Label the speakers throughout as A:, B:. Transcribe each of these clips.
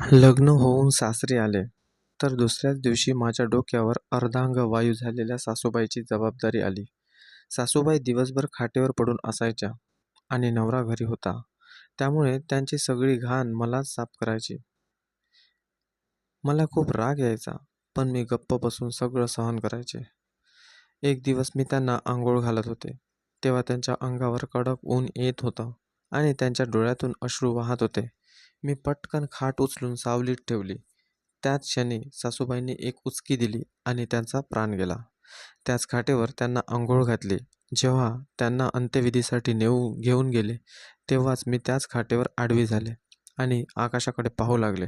A: लग्न होऊन सासरी आले, तर दुसऱ्याच दिवशी माझ्या डोक्यावर अर्धांगवायू झालेल्या सासूबाईची जबाबदारी आली. सासूबाई दिवसभर खाटेवर पडून असायच्या आणि नवरा घरी होता. त्यामुळे त्यांची सगळी घाण मलाच साफ करायची. मला खूप राग यायचा, पण मी गप्प बसून सगळं सहन करायचे. एक दिवस मी त्यांना अंघोळ घालत होते, तेव्हा त्यांच्या अंगावर कडक ऊन येत होतं आणि त्यांच्या डोळ्यातून अश्रू वाहत होते. मी पटकन खाट उचलून सावलीत ठेवली. त्याच क्षणी सासूबाईंनी एक उचकी दिली आणि त्यांचा प्राण गेला. त्याच खाटेवर त्यांना अंघोळ घातली. जेव्हा त्यांना अंत्यविधीसाठी घेऊन गेले, तेव्हाच मी त्याच खाटेवर आडवी झाले आणि आकाशाकडे पाहू लागले.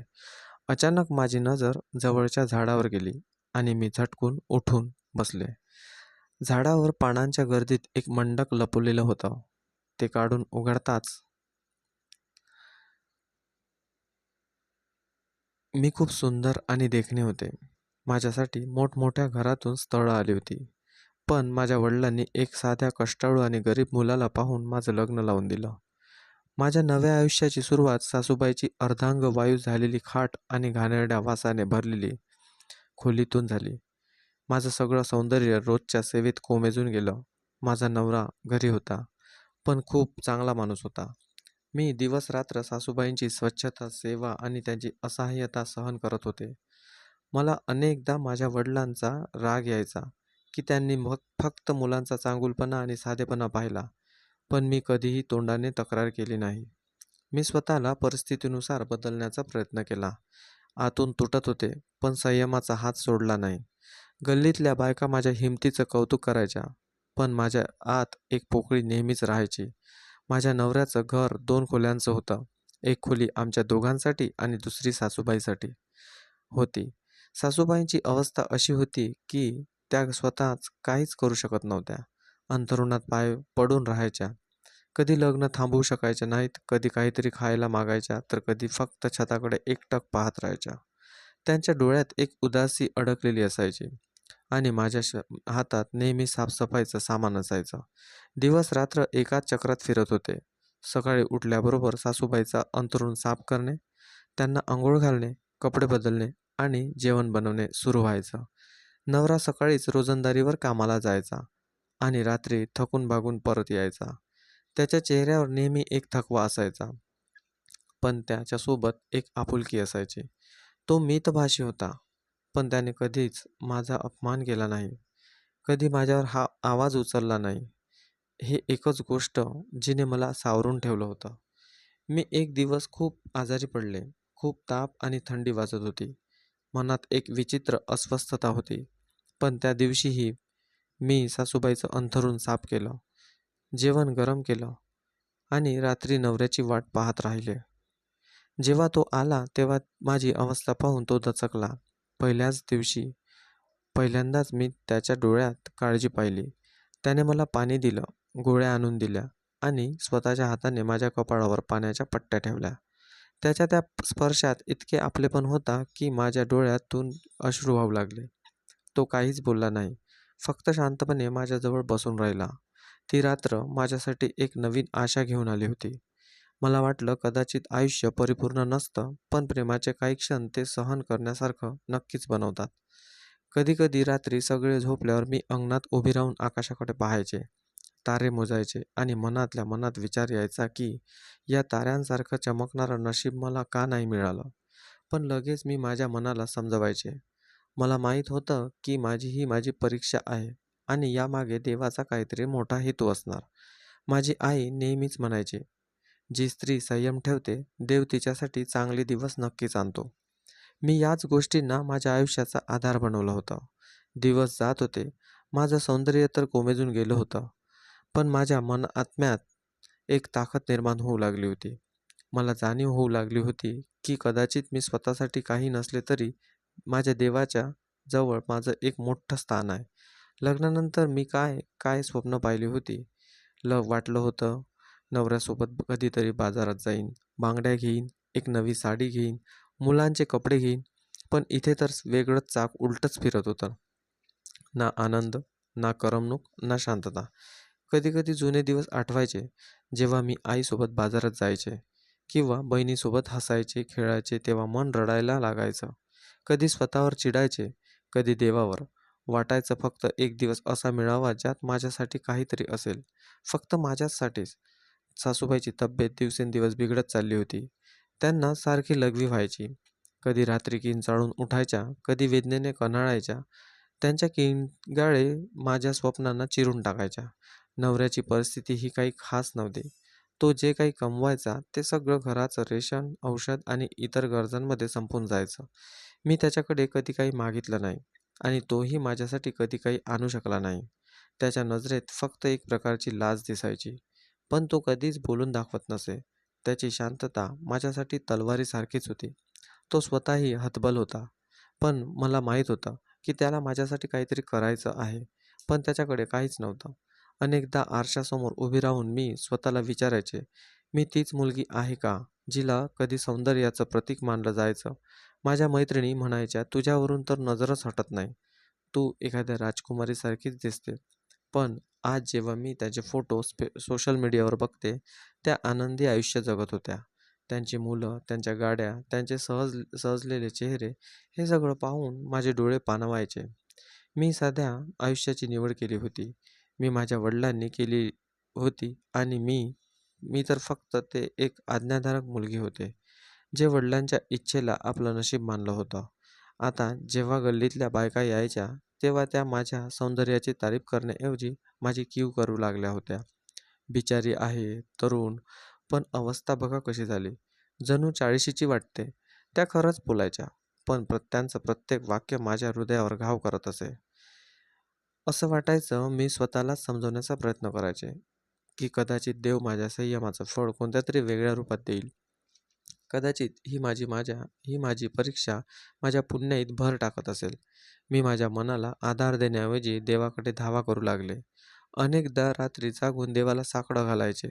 A: अचानक माझी नजर जवळच्या झाडावर गेली आणि मी झटकून उठून बसले. झाडावर पानांच्या गर्दीत एक मंडक लपवलेलं होतं. ते काढून उघडताच मी खूप सुंदर आणि देखणे होते. माझ्यासाठी मोठमोठ्या घरातून स्थळं आली होती. पण माझ्या वडिलांनी एक साध्या कष्टाळू आणि गरीब मुलाला पाहून माझं लग्न लावून दिलं. माझ्या नव्या आयुष्याची सुरुवात सासूबाईची अर्धांगवायू झालेली खाट आणि घाणेरड्या वासाने भरलेली खोलीतून झाली. माझं सगळं सौंदर्य रोजच्या सेवेत कोमेजून गेलं. माझा नवरा घरी होता, पण खूप चांगला माणूस होता. मी दिवस-रात्र सासूबाईंची स्वच्छता, सेवा आणि त्यांची असहाय्यता सहन करत होते. मला अनेकदा माझ्या वडिलांचा राग यायचा, की त्यांनी मग फक्त मुलांचा चांगुलपणा आणि साधेपणा पाहिला, पण मी कधीही तोंडाने तक्रार केली नाही. मी स्वतःला परिस्थितीनुसार बदलण्याचा प्रयत्न केला. आतून तुटत होते, पण संयमाचा हात सोडला नाही. गल्लीतल्या बायका माझ्या हिमतीचं कौतुक करायच्या, पण माझ्या आत एक पोकळी नेहमीच राहायची. माझ्या नवऱ्याचं घर 2 खोल्यांचं होतं. एक खोली आमच्या दोघांसाठी आणि दुसरी सासूबाईसाठी होती. सासूबाईंची अवस्था अशी होती, की त्या स्वतःच काहीच करू शकत नव्हत्या. अंथरुणात पाय पडून राहायच्या. कधी लग्न थांबवू शकायच्या नाहीत, कधी काहीतरी खायला मागायच्या, तर कधी फक्त छताकडे एकटक पाहत राहायच्या. त्यांच्या डोळ्यात एक उदासी अडकलेली असायची आणि माझ्या हातात नेहमी साफसफाईचं सामान असायचं. दिवस-रात्र एकाच चक्रात फिरत होते. सकाळी उठल्याबरोबर सासूबाईचा अंथरूण साफ करणे, त्यांना अंघोळ घालणे, कपडे बदलणे आणि जेवण बनवणे सुरू व्हायचं. नवरा सकाळीच रोजंदारीवर कामाला जायचा आणि रात्री थकून भागून परत यायचा. त्याच्या चेहऱ्यावर नेहमी एक थकवा असायचा, पण त्याच्यासोबत एक आपुलकी असायची. तो मितभाषी होता, पण त्याने कधीच माझा अपमान केला नाही. कधी माझ्यावर हा आवाज उचलला नाही. हे एकच गोष्ट जिने मला सावरून ठेवलं होतं. मी एक दिवस खूप आजारी पडले. खूप ताप आणि थंडी वाजत होती. मनात एक विचित्र अस्वस्थता होती. पण त्या दिवशीही मी सासूबाईचं अंथरूण साफ केलं, जेवण गरम केलं आणि रात्री नवऱ्याची वाट पाहत राहिले. जेव्हा तो आला तेव्हा माझी अवस्था पाहून तो दचकला. पहिल्याच दिवशी पहिल्यांदाच मी त्याच्या डोळ्यात काळजी पाहिली. त्याने मला पाणी दिलं, गोळ्या आणून दिल्या आणि स्वतःच्या हाताने माझ्या कपाळावर पाण्याच्या पट्ट्या ठेवल्या. त्याच्या त्या स्पर्शात इतके आपलेपण होता की माझ्या डोळ्यातून अश्रू वाहू लागले. तो काहीच बोलला नाही. फक्त शांतपणे माझ्याजवळ बसून राहिला. ती रात्र माझ्यासाठी एक नवीन आशा घेऊन आली होती. मला वाटलं कदाचित आयुष्य परिपूर्ण नसतं, पण प्रेमाचे काही क्षण ते सहन करण्यासारखं नक्कीच बनवतात. कधी-कधी रात्री सगळे झोपल्यावर मी अंगणात उभी राहून आकाशाकडे पाहायचे. तारे मोजायचे आणि मनातल्या मनात विचार यायचा की या ताऱ्यांसारखं चमकणारं नशीब मला का नाही मिळालं. पण लगेच मी माझ्या मनाला समजवायचे. मला माहीत होतं की माझी परीक्षा आहे आणि यामागे देवाचा काहीतरी मोठा हेतू असणार. माझी आई नेहमीच म्हणायची, जी स्त्री संयम ठेवते, देव तिच्यासाठी चांगले दिवस नक्कीच आणतो. मी याच गोष्टींना माझ्या आयुष्याचा आधार बनवलं होतं. दिवस जात होते. माझं सौंदर्य तर कोमेजून गेलं होतं. पण माझ्या आत्म्यात एक ताकद निर्माण होऊ लागली होती. मला जाणीव होऊ लागली होती की कदाचित मी स्वतःसाठी काही नसले तरी माझ्या देवाच्या जवळ माझं एक मोठं स्थान आहे. लग्नानंतर मी काय काय स्वप्न पाहिली होती. वाटलं होतं नवऱ्यासोबत कधीतरी बाजारात जाईन, बांगड्या घेईन, एक नवी साडी घेईन, मुलांचे कपडे घेईन. पण इथे तर वेगळंच चाक उलटंच फिरत होतं. ना आनंद, ना करमणूक, ना शांतता. कधी-कधी जुने दिवस आठवायचे, जेव्हा मी आईसोबत बाजारात जायचे. किंवा बहिणीसोबत हसायचे, खेळायचे तेव्हा मन रडायला लागायचं. कधी स्वतःवर चिडायचे, कधी देवावर. वाटायचं फक्त एक दिवस असा मिळावा ज्यात माझ्यासाठी काहीतरी असेल. फक्त माझ्याचसाठीच. सासूबाईची तब्येत दिवसेंदिवस बिघडत चालली होती. त्यांना सारखी लघवी व्हायची. कधी रात्री किंचाळून उठायच्या, कधी वेदनेने कण्हाळायच्या. त्यांच्या किंगाळे माझ्या स्वप्नांना चिरून टाकायच्या. नवऱ्याची परिस्थिती ही काही खास नव्हती. तो जे काही कमवायचा ते सगळं घराचं रेशन, औषध आणि इतर गरजांमध्ये संपून जायचं. मी त्याच्याकडे कधी काही मागितलं नाही आणि तोही माझ्यासाठी कधी काही आणू शकला नाही. त्याच्या नजरेत फक्त एक प्रकारची लाज दिसायची. पण तो कधीच बोलून दाखवत नसे. त्याची शांतता माझ्यासाठी तलवारीसारखीच होती. तो स्वतःही हतबल होता. पण मला माहीत होतं की त्याला माझ्यासाठी काहीतरी करायचं आहे. पण त्याच्याकडे काहीच नव्हतं. अनेकदा आरशासमोर उभी राहून मी स्वतःला विचारायचे, मी तीच मुलगी आहे का, जिला कधी सौंदर्याचं प्रतीक मानलं जायचं? माझ्या मैत्रिणी म्हणायच्या, तुझ्यावरून तर नजरच हटत नाही. तू एखाद्या राजकुमारीसारखीच दिसते. पण आज जेव्हा मी त्याचे फोटो सोशल मीडियावर बघते, त्या आनंदी आयुष्य जगत होत्या. त्यांची मुलं, त्यांच्या गाड्या, त्यांचे सजलेले चेहरे, हे सगळं पाहून माझे डोळे पाणावायचे. मी साध्या आयुष्याची निवड केली होती. मी माझ्या वडिलांनी केली होती आणि मी मी तर फक्त ते एक आज्ञाधारक मुलगी होते, जे वडिलांच्या इच्छेला आपलं नशीब मानलं होतं. आता जेव्हा गल्लीतल्या बायका यायच्या, तेव्हा त्या माझ्या सौंदर्याची तारीफ करण्याऐवजी माझी कीव करू लागल्या होत्या. बिचारी आहे, तरुण, पण अवस्था बघा कशी झाली. जणू 40शीची वाटते. त्या खरंच बोलायच्या, पण त्यांचं प्रत्येक वाक्य माझ्या हृदयावर घाव करत असे. असं वाटायचं मी स्वतःलाच समजवण्याचा प्रयत्न करायचे, की कदाचित देव माझ्या संयमाचं फळ कोणत्यातरी वेगळ्या रूपात देईल. कदाचित ही माझी परीक्षा माझ्या पुण्याईत भर टाकत असेल. मी माझ्या मनाला आधार देण्याऐवजी देवाकडे धावा करू लागले. अनेकदा रात्री जागून देवाला साकडं घालायचे,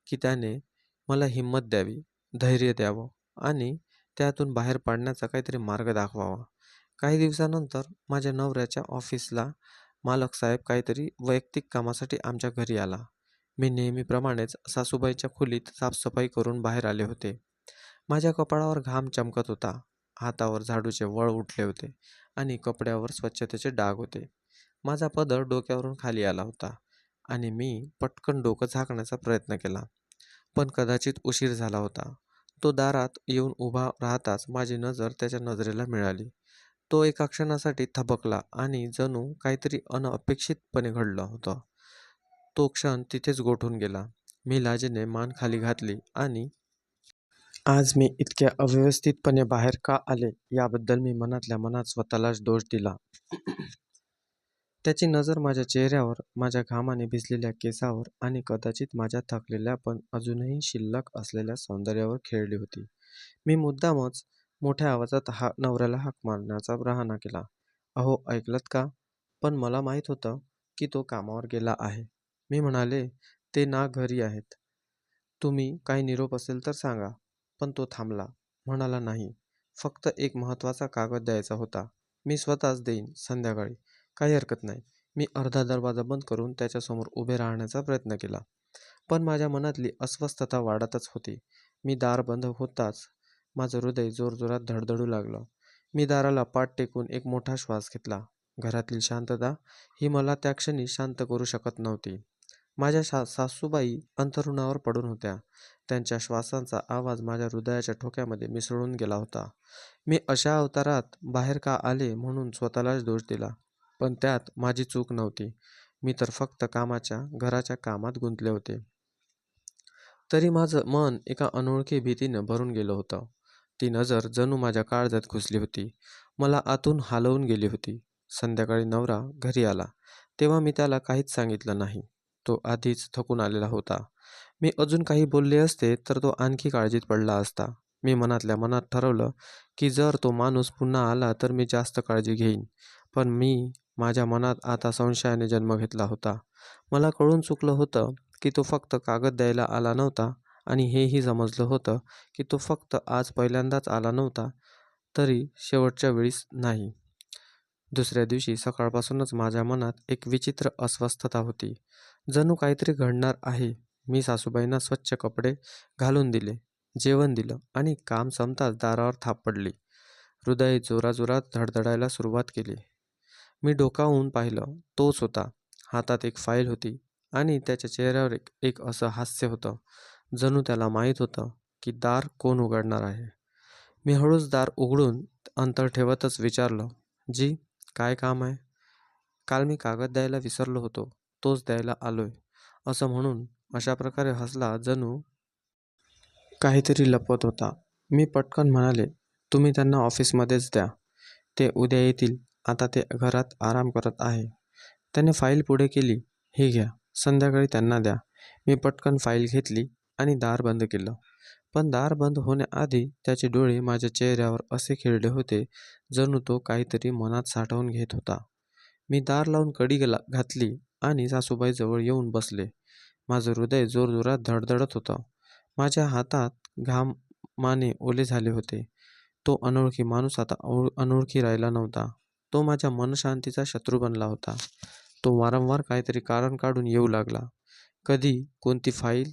A: की त्याने मला हिंमत द्यावी, धैर्य द्यावं आणि त्यातून बाहेर पडण्याचा काहीतरी मार्ग दाखवावा. काही दिवसानंतर माझ्या नवऱ्याच्या ऑफिसला मालक साहेब काहीतरी वैयक्तिक कामासाठी आमच्या घरी आला. मी नेहमीप्रमाणेच सासूबाईच्या खोलीत साफसफाई करून बाहेर आले होते. माझ्या कपाळावर घाम चमकत होता, हातावर झाडूचे वळ उठले होते आणि कपड्यावर स्वच्छतेचे डाग होते. माझा पदर डोक्यावरून खाली आला होता आणि मी पटकन डोकं झाकण्याचा प्रयत्न केला. पण कदाचित उशीर झाला होता. तो दारात येऊन उभा राहताच माझी नजर त्याच्या नजरेला मिळाली. तो एका क्षणासाठी थबकला आणि जणू काहीतरी अनपेक्षितपणे घडलं होतं. तो क्षण तिथेच गोठून गेला. मी लाजेने मान खाली घातली आणि आज मी इतक्या अव्यवस्थितपणे बाहेर का आले याबद्दल मी मनातल्या मनात स्वतःलाच दोष दिला. त्याची नजर माझ्या चेहऱ्यावर, माझ्या घामाने भिजलेल्या केसावर आणि कदाचित माझ्या थकलेल्या पण अजूनही शिल्लक असलेल्या सौंदर्यावर खेळली होती. मी मुद्दामच मोठ्या आवाजात नवऱ्याला हाक मारण्याचा बहाणा केला. अहो, ऐकलत का? पण मला माहीत होतं की तो कामावर गेला आहे. मी म्हणाले, ते ना घरी आहेत. तुम्ही काही निरोप असेल तर सांगा. पण तो थांबला. म्हणाला, नाही. फक्त एक महत्त्वाचा कागद द्यायचा होता. मी स्वतःच देईन संध्याकाळी. काही हरकत नाही. मी अर्धा दरवाजा बंद करून त्याच्यासमोर उभे राहण्याचा प्रयत्न केला. पण माझ्या मनातली अस्वस्थता वाढतच होती. मी दार बंद होताच माझं हृदय जोरजोरात धडधडू लागलं. मी दाराला पाठ टेकून एक मोठा श्वास घेतला. घरातील शांतता ही मला त्या क्षणी शांत करू शकत नव्हती. माझ्या सासूबाई अंथरुणावर पडून होत्या. त्यांच्या श्वासांचा आवाज माझ्या हृदयाच्या ठोक्यामध्ये मिसळून गेला होता. मी अशा अवतारात बाहेर का आले म्हणून स्वतःलाच दोष दिला. पण त्यात माझी चूक नव्हती. मी तर फक्त घराच्या कामात गुंतले होते. तरी माझं मन एका अनोळखी भीतीनं भरून गेलं होतं. ती नजर जणू माझ्या काळजात घुसली होती. मला आतून हालवून गेली होती. संध्याकाळी नवरा घरी आला. तेव्हा मी त्याला काहीच सांगितलं नाही. तो आधीच थकून आलेला होता. मी अजून काही बोलले असते तर तो आणखी काळजीत पडला असता. मी मनातल्या मनात ठरवलं की जर तो माणूस पुन्हा आला तर मी जास्त काळजी घेईन. पण माझ्या मनात आता संशयाने जन्म घेतला होता. मला कळून चुकलं होतं की तो फक्त कागद द्यायला आला नव्हता आणि हेही समजलं होतं की तो फक्त आज पहिल्यांदाच आला नव्हता, तरी शेवटच्या वेळीस नाही. दुसऱ्या दिवशी सकाळपासूनच माझ्या मनात एक विचित्र अस्वस्थता होती. जणू काहीतरी घडणार आहे. मी सासूबाईंना स्वच्छ कपडे घालून दिले. जेवण दिलं आणि काम संपताच दारावर थाप पडली. हृदय जोराजोरात धडधडायला सुरुवात केली. मी डोकावून पाहिलं. तोच होता. हातात एक फाईल होती आणि त्याच्या चेहऱ्यावर एक असं हास्य होतं. जणू त्याला माहीत होतं की दार कोण उघडणार आहे. मी हळूच दार उघडून अंतर ठेवतच विचारलं, "जी, काय काम आहे?" "काल मी कागद द्यायला विसरलो होतो. तोच द्यायला आलोय." असं म्हणून अशा प्रकारे हसला, जणू काहीतरी लपवत होता. मी पटकन म्हणाले, "तुम्ही त्यांना ऑफिसमध्येच द्या. ते उद्या येतील. आता ते घरात आराम करत आहे." त्याने फाईल पुढे केली. "ही घ्या. संध्याकाळी त्यांना द्या." मी पटकन फाईल घेतली आणि दार बंद केलं. पण दार बंद होण्याआधी त्याचे डोळे माझ्या चेहऱ्यावर असे खिळले होते, जणू तो काहीतरी मनात साठवून घेत होता. मी दार लावून कडी घातली आणि सासूबाईजवळ येऊन बसले. माझं हृदय जोरजोरात धडधडत होतं. माझ्या हातात घामाने ओले झाले होते. तो अनोळखी माणूस आता अनोळखी राहिला नव्हता. तो माझ्या मनशांतीचा शत्रू बनला होता. तो वारंवार काहीतरी कारण काढून येऊ लागला. कधी कोणती फाईल,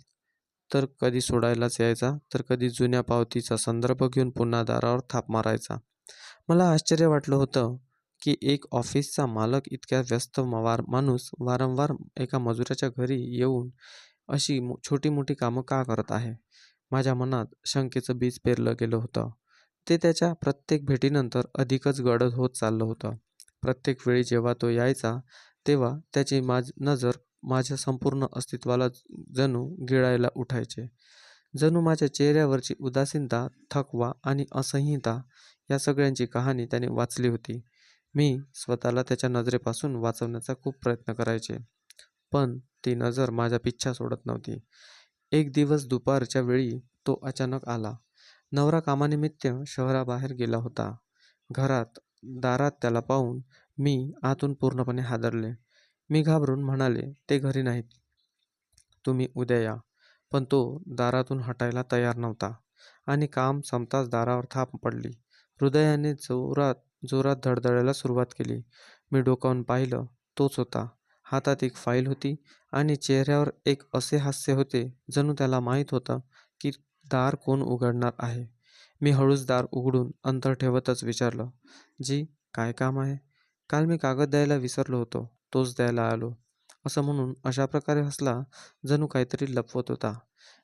A: तर कधी सोडायलाच यायचा, तर कधी जुन्या पावतीचा संदर्भ घेऊन पुन्हा दारावर थाप मारायचा. मला आश्चर्य वाटलं होतं, की एक ऑफिसचा मालक इतक्या व्यस्त माणूस वारंवार एका मजुराच्या घरी येऊन अशी छोटी-मोठी कामं का करत आहे? माझ्या मनात शंकेचं बीज पेरलं गेलं होतं. ते त्याच्या प्रत्येक भेटीनंतर अधिकच गडद होत चाललं होतं. प्रत्येक वेळी जेव्हा तो यायचा, तेव्हा त्याची नजर माझ्या संपूर्ण अस्तित्वाला जणू गिळायला उठायचे. जणू माझ्या चेहऱ्यावरची उदासीनता, थकवा आणि असह्यता या सगळ्यांची कहाणी त्याने वाचली होती. मी स्वतःला त्याच्या नजरेपासून वाचवण्याचा खूप प्रयत्न करायचे, पण ती नजर माझा पिच्छा सोडत नव्हती. एक दिवस दुपारच्या वेळी तो अचानक आला. नवरा कामानिमित्त शहराबाहेर गेला होता. दारात त्याला पाहून मी आतून पूर्णपणे हादरले. मी घाबरून म्हणाले, "ते घरी नाहीत. तुम्ही उद्या या." पण तो दारातून हटायला तयार नव्हता आणि काम संपताच दारावर थाप पडली. हृदयाने जोरात जोरात धडधडायला सुरुवात केली. मी डोकावून पाहिलं. तोच होता. हातात एक फाईल होती आणि चेहऱ्यावर एक असे हास्य होते, जणू त्याला माहीत होतं की दार कोण उघडणार आहे. मी हळूच दार उघडून अंतर ठेवतच विचारलं, "जी, काय काम आहे?" "काल मी कागद द्यायला विसरलो होतो. तोच द्यायला आलो." असं म्हणून अशा प्रकारे हसला, जणू काहीतरी लपवत होता.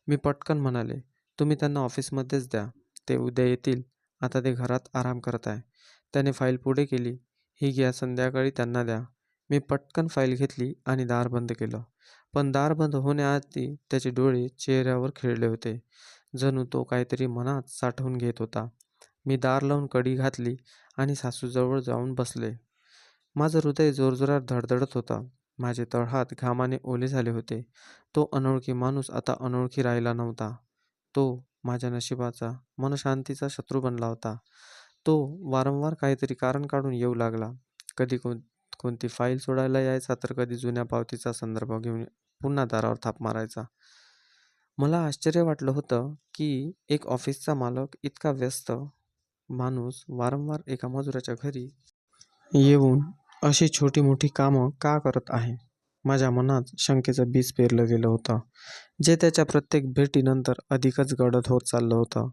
A: मी पटकन म्हणाले, "तुम्ही त्यांना ऑफिसमध्येच द्या. ते उद्या येतील. आता ते घरात आराम करत आहे." त्याने फाईल पुढे केली. "ही घ्या. संध्याकाळी त्यांना द्या." मी पटकन फाईल घेतली आणि दार बंद केलं. पण दार बंद होण्याआधी त्याचे डोळे चेहऱ्यावर खिळले होते. जणू तो काहीतरी मनात साठवून घेत होता. मी दार लावून कडी घातली आणि सासूजवळ जाऊन बसले. माझं हृदय जोरजोरात धडधडत होतं. माझे तळहात घामाने ओले झाले होते. तो अनोळखी माणूस आता अनोळखी राहिला नव्हता. तो माझ्या नशिबाचा, मनशांतीचा शत्रू बनला होता. तो वारंवार काहीतरी कारण काढून येऊ लागला. कधी कोणती फाईल सोडायला यायचा, तर कधी जुन्या पावतीचा संदर्भ घेऊन पुन्हा दारावर थाप मारायचा. मला आश्चर्य वाटलं होतं, की एक ऑफिसचा मालक इतका व्यस्त माणूस वारंवार एका मजुराच्या घरी येऊन अशी छोटी-मोठी कामं का करत आहे? माझ्या मनात शंकेचं बीज पेरलं गेलं होतं, जे त्याच्या प्रत्येक भेटीनंतर अधिकच गडद होत चाललं होतं.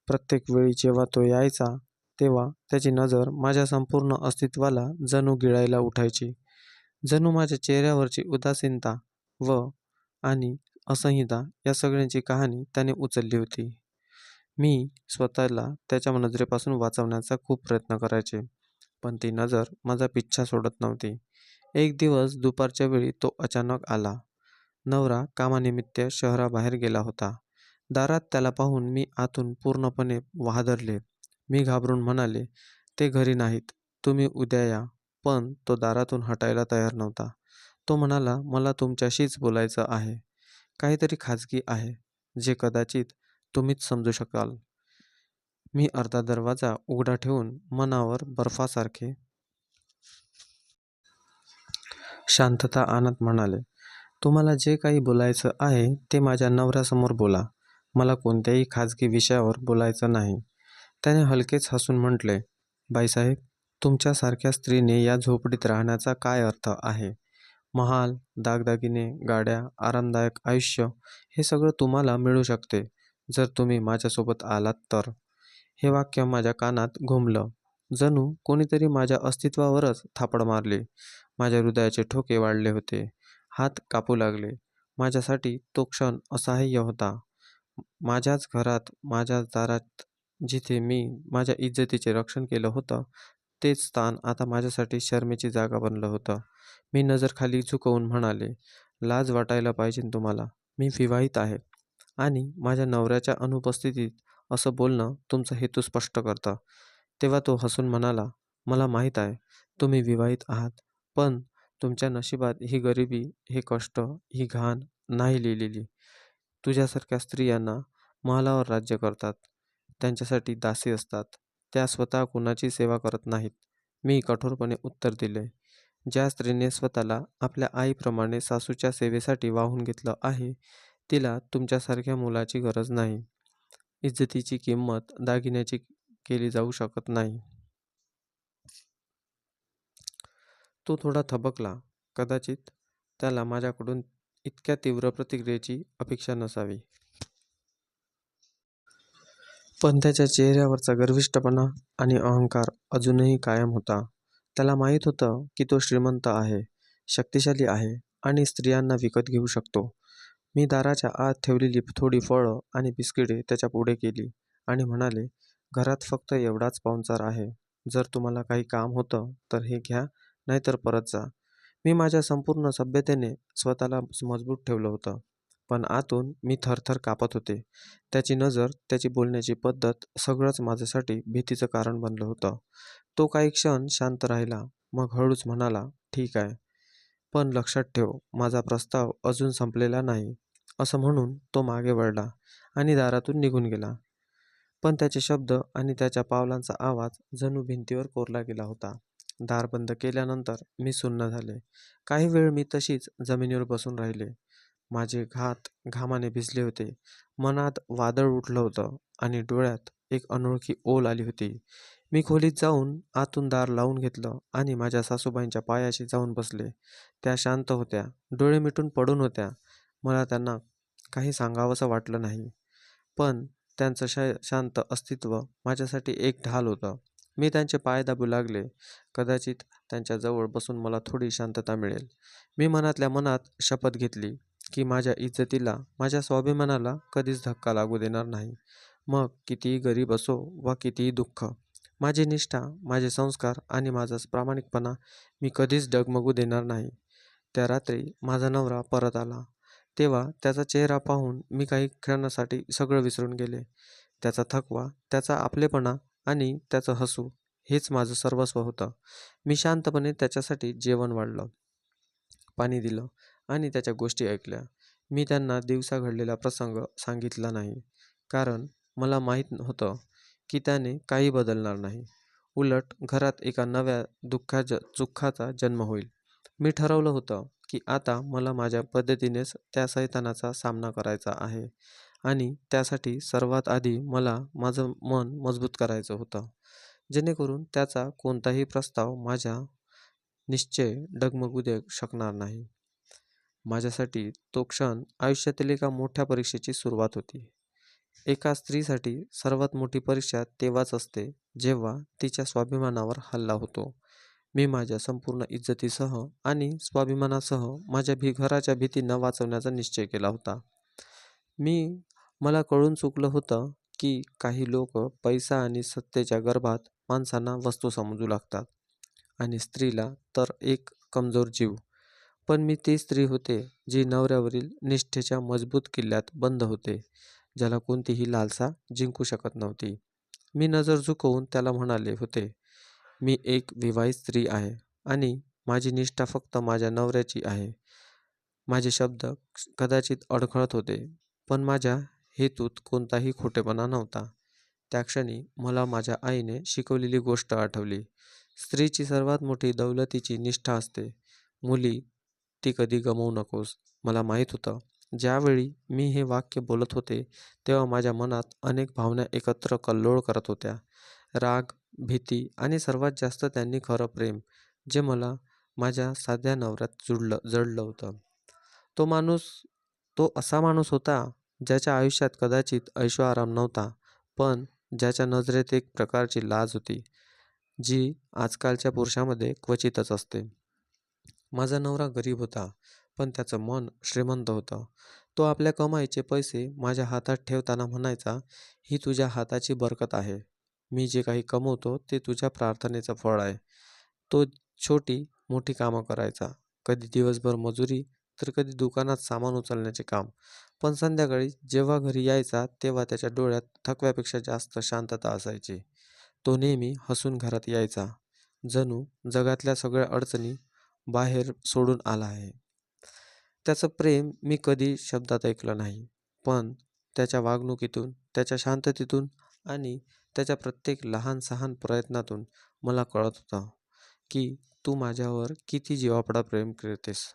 A: प्रत्येक वेळी जेव्हा तो यायचा, तेव्हा त्याची नजर माझ्या संपूर्ण अस्तित्वाला जणू गिळायला उठायची. जणू माझ्या चेहऱ्यावरची उदासीनता व आणि असंहिता या सगळ्यांची कहाणी त्याने उचलली होती. मी स्वतःला त्याच्या नजरेपासून वाचवण्याचा खूप प्रयत्न करायचे, पण ती नजर माझा पिच्छा सोडत नव्हती. एक दिवस दुपारच्या वेळी तो अचानक आला. नवरा कामानिमित्त शहराबाहेर गेला होता. दारात त्याला पाहून मी आतून पूर्णपणे हादरले. मी घाबरून म्हणाले, "ते घरी नाहीत. तुम्ही उद्या या." पण तो दारातून हटायला तयार नव्हता. तो म्हणाला, "मला तुमच्याशीच बोलायचं आहे. काहीतरी खाजगी आहे, जे कदाचित तुम्हीच समजू शकाल." मी अर्धा दरवाजा उघडा ठेवून मनावर बर्फासारखे शांतता आणत म्हणाले, "तुम्हाला जे काही बोलायचं आहे ते माझ्या नवऱ्यासमोर बोला. मला कोणत्याही खाजगी विषयावर बोलायचं नाही." त्याने हलकेच हसून म्हटले, "बाईसाहेब, तुमच्यासारख्या स्त्रीने या झोपडीत राहण्याचा काय अर्थ आहे? महाल, दागदागिने, गाड्या, आरामदायक आयुष्य हे सगळं तुम्हाला मिळू शकते. जर तुम्ही माझ्यासोबत आलात तर. हे वाक्य माझ्या कानात घुमलं. जणू कोणीतरी माझ्या अस्तित्वावरच थापड मारली. माझ्या हृदयाचे ठोके वाढले होते. हात कापू लागले. माझ्यासाठी तो क्षण असह्य होता. माझ्याच घरात, माझ्याच दारात जिथे मी माझ्या इज्जतीचे रक्षण केलं होतं, तेच स्थान आता माझ्यासाठी शरमेची जागा बनलं होतं. मी नजर खाली झुकवून म्हणाले, "लाज वाटायला पाहिजे तुम्हाला. मी विवाहित आहे आणि माझ्या नवऱ्याच्या अनुपस्थितीत असं बोलणं तुमचा हेतू स्पष्ट करतं." तेव्हा तो हसून म्हणाला, "मला माहीत आहे, तुम्ही विवाहित आहात, पण तुमच्या नशिबात ही गरिबी, हे कष्ट, ही घाण नाही लिहिलेली. तुझ्यासारख्या स्त्रियांना महालावर राज्य करतात. त्यांच्यासाठी दासी असतात. त्या स्वतः कुणाची सेवा करत नाहीत." मी कठोरपणे उत्तर दिले, "ज्या स्त्रीने स्वतःला आपल्या आईप्रमाणे सासूच्या सेवेसाठी वाहून घेतलं आहे, तिला तुमच्यासारख्या मुलाची गरज नाही. इज्जतीची किंमत दागिन्याची केली जाऊ शकत नाही." तो थोडा थबकला. कदाचित त्याला माझ्याकडून इतक्या तीव्र प्रतिक्रियेची अपेक्षा नसावी. पण त्याच्या चेहऱ्यावरचा गर्विष्ठपणा आणि अहंकार अजूनही कायम होता. त्याला माहीत होतं की तो श्रीमंत आहे, शक्तिशाली आहे आणि स्त्रियांना विकत घेऊ शकतो. मी दाराच्या आत ठेवलेली थोडी फळं आणि बिस्किटे त्याच्या पुढे केली आणि म्हणाले, "घरात फक्त एवढाच पाहुणचार आहे. जर तुम्हाला काही काम होतं तर हे घ्या, नाहीतर परत जा." मी माझ्या संपूर्ण सभ्यतेने स्वतःला मजबूत ठेवलं होतं, पण आतून मी थरथर कापत होते. त्याची नजर, त्याची बोलण्याची पद्धत सगळंच माझ्यासाठी भीतीचं कारण बनलं होतं. तो काही क्षण शांत राहिला, मग हळूच म्हणाला, "ठीक आहे, पण लक्षात ठेव, माझा प्रस्ताव अजून संपलेला नाही." असं म्हणून तो मागे वळला आणि दारातून निघून गेला. पण त्याचे शब्द आणि त्याच्या पावलांचा आवाज जणू भिंतीवर कोरला गेला होता. दार बंद केल्यानंतर मी सुन्न झाले. काही वेळ मी तशीच जमिनीवर बसून राहिले. माझे हात घामाने भिजले होते. मनात वादळ उठलं होतं आणि डोळ्यात एक अनोळखी ओल आली होती. मी खोलीत जाऊन आतून दार लावून घेतलं आणि माझ्या सासूबाईंच्या पायाशी जाऊन बसले. त्या शांत होत्या, डोळे मिटून पडून होत्या. मला त्यांना काही सांगावंसं वाटलं नाही. पण त्यांचं शांत अस्तित्व माझ्यासाठी एक ढाल होतं. मी त्यांचे पाय दाबू लागले. कदाचित त्यांच्या जवळ बसून मला थोडी शांतता मिळेल. मी मनातल्या मनात शपथ घेतली की माझ्या इज्जतीला, माझ्या स्वाभिमानाला कधीच धक्का लागू देणार नाही. मग कितीही गरीब असो वा कितीही दुःख. माझी निष्ठा, माझे संस्कार आणि माझा प्रामाणिकपणा मी कधीच डगमगू देणार नाही. त्या रात्री माझा नवरा परत आला. तेव्हा त्याचा चेहरा पाहून मी काही क्षणासाठी सगळं विसरून गेले. त्याचा थकवा, त्याचा आपलेपणा आणि त्याचं हसू हेच माझं सर्वस्व होतं. मी शांतपणे त्याच्यासाठी जेवण वाढलं, पाणी दिलं आणि त्याच्या गोष्टी ऐकल्या. मी त्यांना दिवसा घडलेला प्रसंग सांगितला नाही, कारण मला माहीत होतं की त्याने काही बदलणार नाही. उलट घरात एका नव्या दुःखाचा जन्म होईल. मी ठरवलं होतं की आता मला माझ्या पद्धतीनेच त्या सैतानाचा सामना करायचा आहे आणि त्यासाठी सर्वात आधी मला माझं मन मजबूत करायचं होतं, जेणेकरून त्याचा कोणताही प्रस्ताव माझ्या निश्चय डगमगू देऊ शकणार नाही. माझ्यासाठी तो क्षण आयुष्यातील एका मोठ्या परीक्षेची सुरुवात होती. एका स्त्रीसाठी सर्वात मोठी परीक्षा तेव्हाच असते, जेव्हा तिच्या स्वाभिमानावर हल्ला होतो. मी माझ्या संपूर्ण इज्जतीसह आणि स्वाभिमानासह माझ्या घराच्या भीतींना वाचवण्याचा निश्चय केला होता. मी मला कळून चुकलं होतं की काही लोक पैसा आणि सत्तेच्या गर्भात माणसांना वस्तू समजू लागतात आणि स्त्रीला तर एक कमजोर जीव. पण मी ती स्त्री होते जी नवऱ्यावरील निष्ठेच्या मजबूत किल्ल्यात बंद होते, ज्याला कोणतीही लालसा जिंकू शकत नव्हती. मी नजर झुकवून त्याला म्हणाले होते, "मी एक विवाहित स्त्री आहे आणि माझी निष्ठा फक्त माझ्या नवऱ्याची आहे." माझे शब्द कदाचित अडखळत होते, पण माझ्या हेतूत कोणताही खोटेपणा नव्हता. त्या क्षणी मला माझ्या आईने शिकवलेली गोष्ट आठवली. स्त्रीची सर्वात मोठी दौलतीची निष्ठा असते. मुली, ती कधी गमावू नकोस. मला माहीत होतं, ज्यावेळी मी हे वाक्य बोलत होते, तेव्हा माझ्या मनात अनेक भावना एकत्र कल्लोळ करत होत्या. राग, भीती आणि सर्वात जास्त त्यांनी खरं प्रेम, जे मला माझ्या साध्या नवऱ्यात जडलं होतं. तो माणूस तो असा माणूस होता, ज्याच्या आयुष्यात कदाचित ऐशोआराम नव्हता, पण ज्याच्या नजरेत एक प्रकारची लाज होती, जी आजकालच्या पुरुषामध्ये क्वचितच असते. माझा नवरा गरीब होता, पण त्याचं मन श्रीमंत होतं. तो आपल्या कमाईचे पैसे माझ्या हातात ठेवताना म्हणायचा, "ही तुझ्या हाताची बरकत आहे. मी जे काही कमवतो ते तुझ्या प्रार्थनेचं फळ आहे." तो छोटी मोठी कामं करायचा. कधी दिवसभर मजुरी, तर कधी दुकानात सामान उचलण्याचे काम. पण संध्याकाळी जेव्हा घरी यायचा, तेव्हा त्याच्या डोळ्यात थकव्यापेक्षा जास्त शांतता असायची. तो नेहमी हसून घरात यायचा, जणू जगातल्या सगळ्या अडचणी बाहेर सोडून आला आहे. त्याचं प्रेम मी कधी शब्दात ऐकलं नाही, पण त्याच्या वागणुकीतून, त्याच्या शांततेतून आणि त्याच्या प्रत्येक लहान-सहान प्रयत्नातून मला कळत होतं, की तू माझ्यावर किती जीवापाड प्रेम करतेस.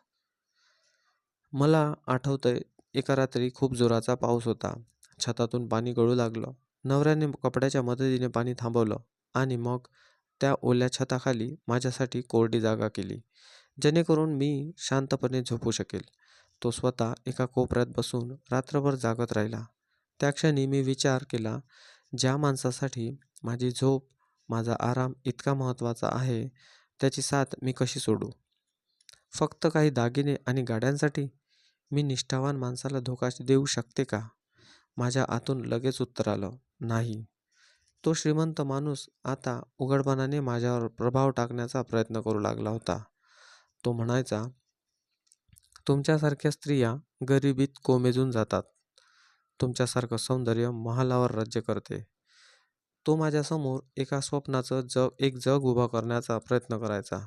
A: मला आठवतंय, एका रात्री खूप जोराचा पाऊस होता. छतातून पाणी गळू लागलं. नवऱ्याने कपड्याच्या मदतीने पाणी थांबवलं आणि मग त्या ओल्या छताखाली माझ्यासाठी कोरडी जागा केली, जेणेकरून मी शांतपणे झोपू शकेल. तो स्वतः एका कोपऱ्यात बसून रात्रभर जागत राहिला. त्या क्षणी मी विचार केला, ज्या माणसासाठी माझी झोप, माझा आराम इतका महत्त्वाचा आहे, त्याची साथ मी कशी सोडू? फक्त काही दागिने आणि गाड्यांसाठी? मी निष्ठावान माणसाला धोका देऊ शकते का? माझ्या आतून लगेच उत्तर आलं, नाही. तो श्रीमंत माणूस आता उघडपणाने माझ्यावर प्रभाव टाकण्याचा प्रयत्न करू लागला होता. तो म्हणायचा, तुमच्यासारख्या स्त्रिया गरिबीत कोमेजून जातात. तुमच्यासारखं सौंदर्य महालावर राज्य करते. तो माझ्यासमोर एका स्वप्नाचं एक जग उभा करण्याचा प्रयत्न करायचा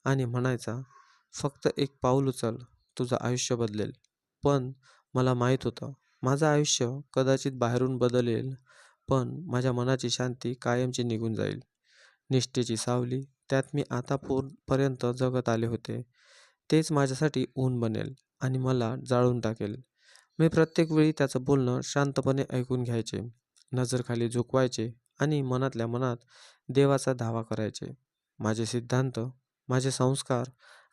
A: आणि म्हणायचा, फक्त एक पाऊल उचल, तुझं आयुष्य बदलेल. पण मला माहीत होतं, माझं आयुष्य कदाचित बाहेरून बदलेल, पण माझ्या मनाची शांती कायमची निघून जाईल. निष्ठेची सावली, त्यात मी पर्यंत जगत आले होते, तेच माझ्यासाठी ऊन बनेल आणि मला जाळून टाकेल. मी प्रत्येक वेळी त्याचं बोलणं शांतपणे ऐकून घ्यायचे, नजर खाली झुकवायचे आणि मनातल्या मनात देवाचा धावा करायचे. माझे सिद्धांत, माझे संस्कार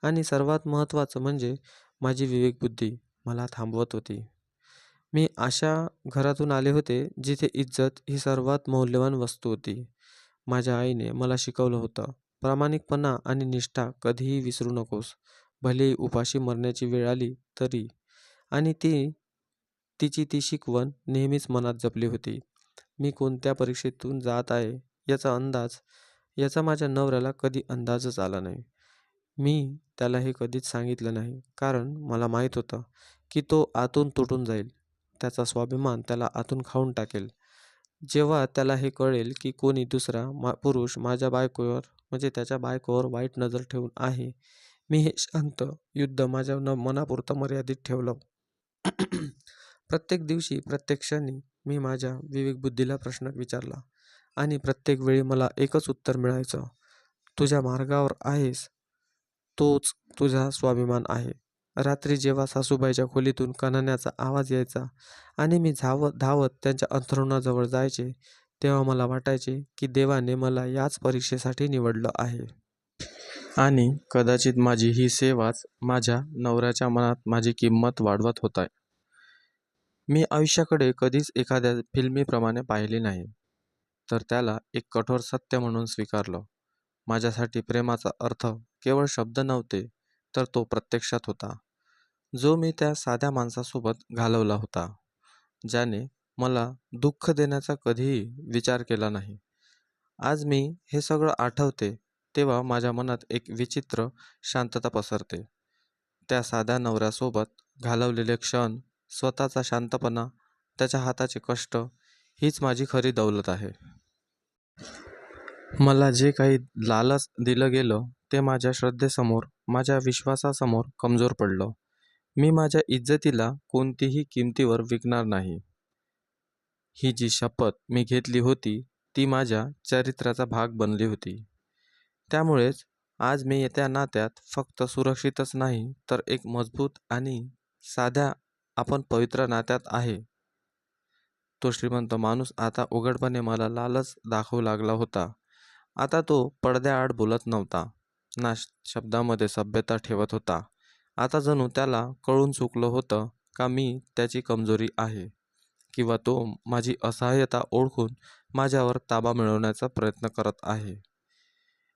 A: आणि सर्वात महत्त्वाचं म्हणजे माझी विवेकबुद्धी मला थांबवत होती. मी अशा घरातून आले होते, जिथे इज्जत ही सर्वात मौल्यवान वस्तू होती. माझ्या आईने मला शिकवलं होतं, प्रामाणिकपणा आणि निष्ठा कधीही विसरू नकोस, भलेही उपाशी मरण्याची वेळ आली तरी. आणि तिची ती शिकवण नेहमीच मनात जपली होती. मी कोणत्या परीक्षेतून जात आहे याचा माझ्या नवऱ्याला कधी अंदाजच आला नाही. मी त्याला हे कधीच सांगितलं नाही, कारण मला माहीत होतं, की तो आतून तुटून जाईल. त्याचा स्वाभिमान त्याला आतून खाऊन टाकेल. जेव्हा त्याला हे कळेल, की कोणी दुसरा पुरुष माझ्या बायकोवर म्हणजे त्याच्या बायकोवर वाईट नजर ठेवून आहे, मी हे शांत युद्ध माझ्या मनापुरतं मर्यादित ठेवलं. प्रत्येक दिवशी, प्रत्येक क्षणी मी माझ्या विवेकबुद्धीला प्रश्न विचारला आणि प्रत्येक वेळी मला एकच उत्तर मिळायचं, तुझ्या मार्गावर आहेस, तोच तुझा स्वाभिमान आहे. रात्री जेव्हा सासूबाईच्या खोलीतून कणाण्याचा आवाज यायचा आणि मी धावत त्यांच्या अंथरुणाजवळ जायचे, तेव्हा मला वाटायचे, की देवाने मला याच परीक्षेसाठी निवडलं आहे. आणि कदाचित माझी ही सेवाच माझ्या नवऱ्याच्या मनात माझी किंमत वाढवत होती. मी आयुष्याकडे कधीच एखाद्या फिल्मीप्रमाणे पाहिले नाही, तर त्याला एक कठोर सत्य म्हणून स्वीकारलं. माझ्यासाठी प्रेमाचा अर्थ केवळ शब्द नव्हते, तर तो प्रत्यक्षात होता, जो मी त्या साध्या माणसासोबत घालवला होता, ज्याने मला दुःख देण्याचा कधीही विचार केला नाही. आज मी हे सगळं आठवते, तेव्हा माझ्या मनात एक विचित्र शांतता पसरते. त्या साध्या नवऱ्यासोबत घालवलेले क्षण, स्वतःचा शांतपणा, त्याच्या हाताचे कष्ट, हीच माझी खरी दौलत आहे. मला जे काही लालच दिलं गेलं, ते माझ्या श्रद्धेसमोर, माझ्या विश्वासासमोर कमजोर पडलं. मी माझ्या इज्जतीला कोणतीही किमतीवर विकणार नाही. ही जी शपथ मी घेतली होती, ती माझ्या चरित्राचा भाग बनली होती. त्यामुळेच आज मी त्या नात्यात फक्त सुरक्षितच नाही, तर एक मजबूत आणि साध्या आपण पवित्र नात्यात आहे. तो श्रीमंत माणूस आता उघडपणे मला लालच दाखवू लागला होता. आता तो पडद्याआड बोलत नव्हता, ना शब्दामध्ये सभ्यता ठेवत होता. आता जणू त्याला कळून चुकलं होतं का मी त्याची कमजोरी आहे. किंवा तो माझी असहाय्यता ओळखून माझ्यावर ताबा मिळवण्याचा प्रयत्न करत आहे.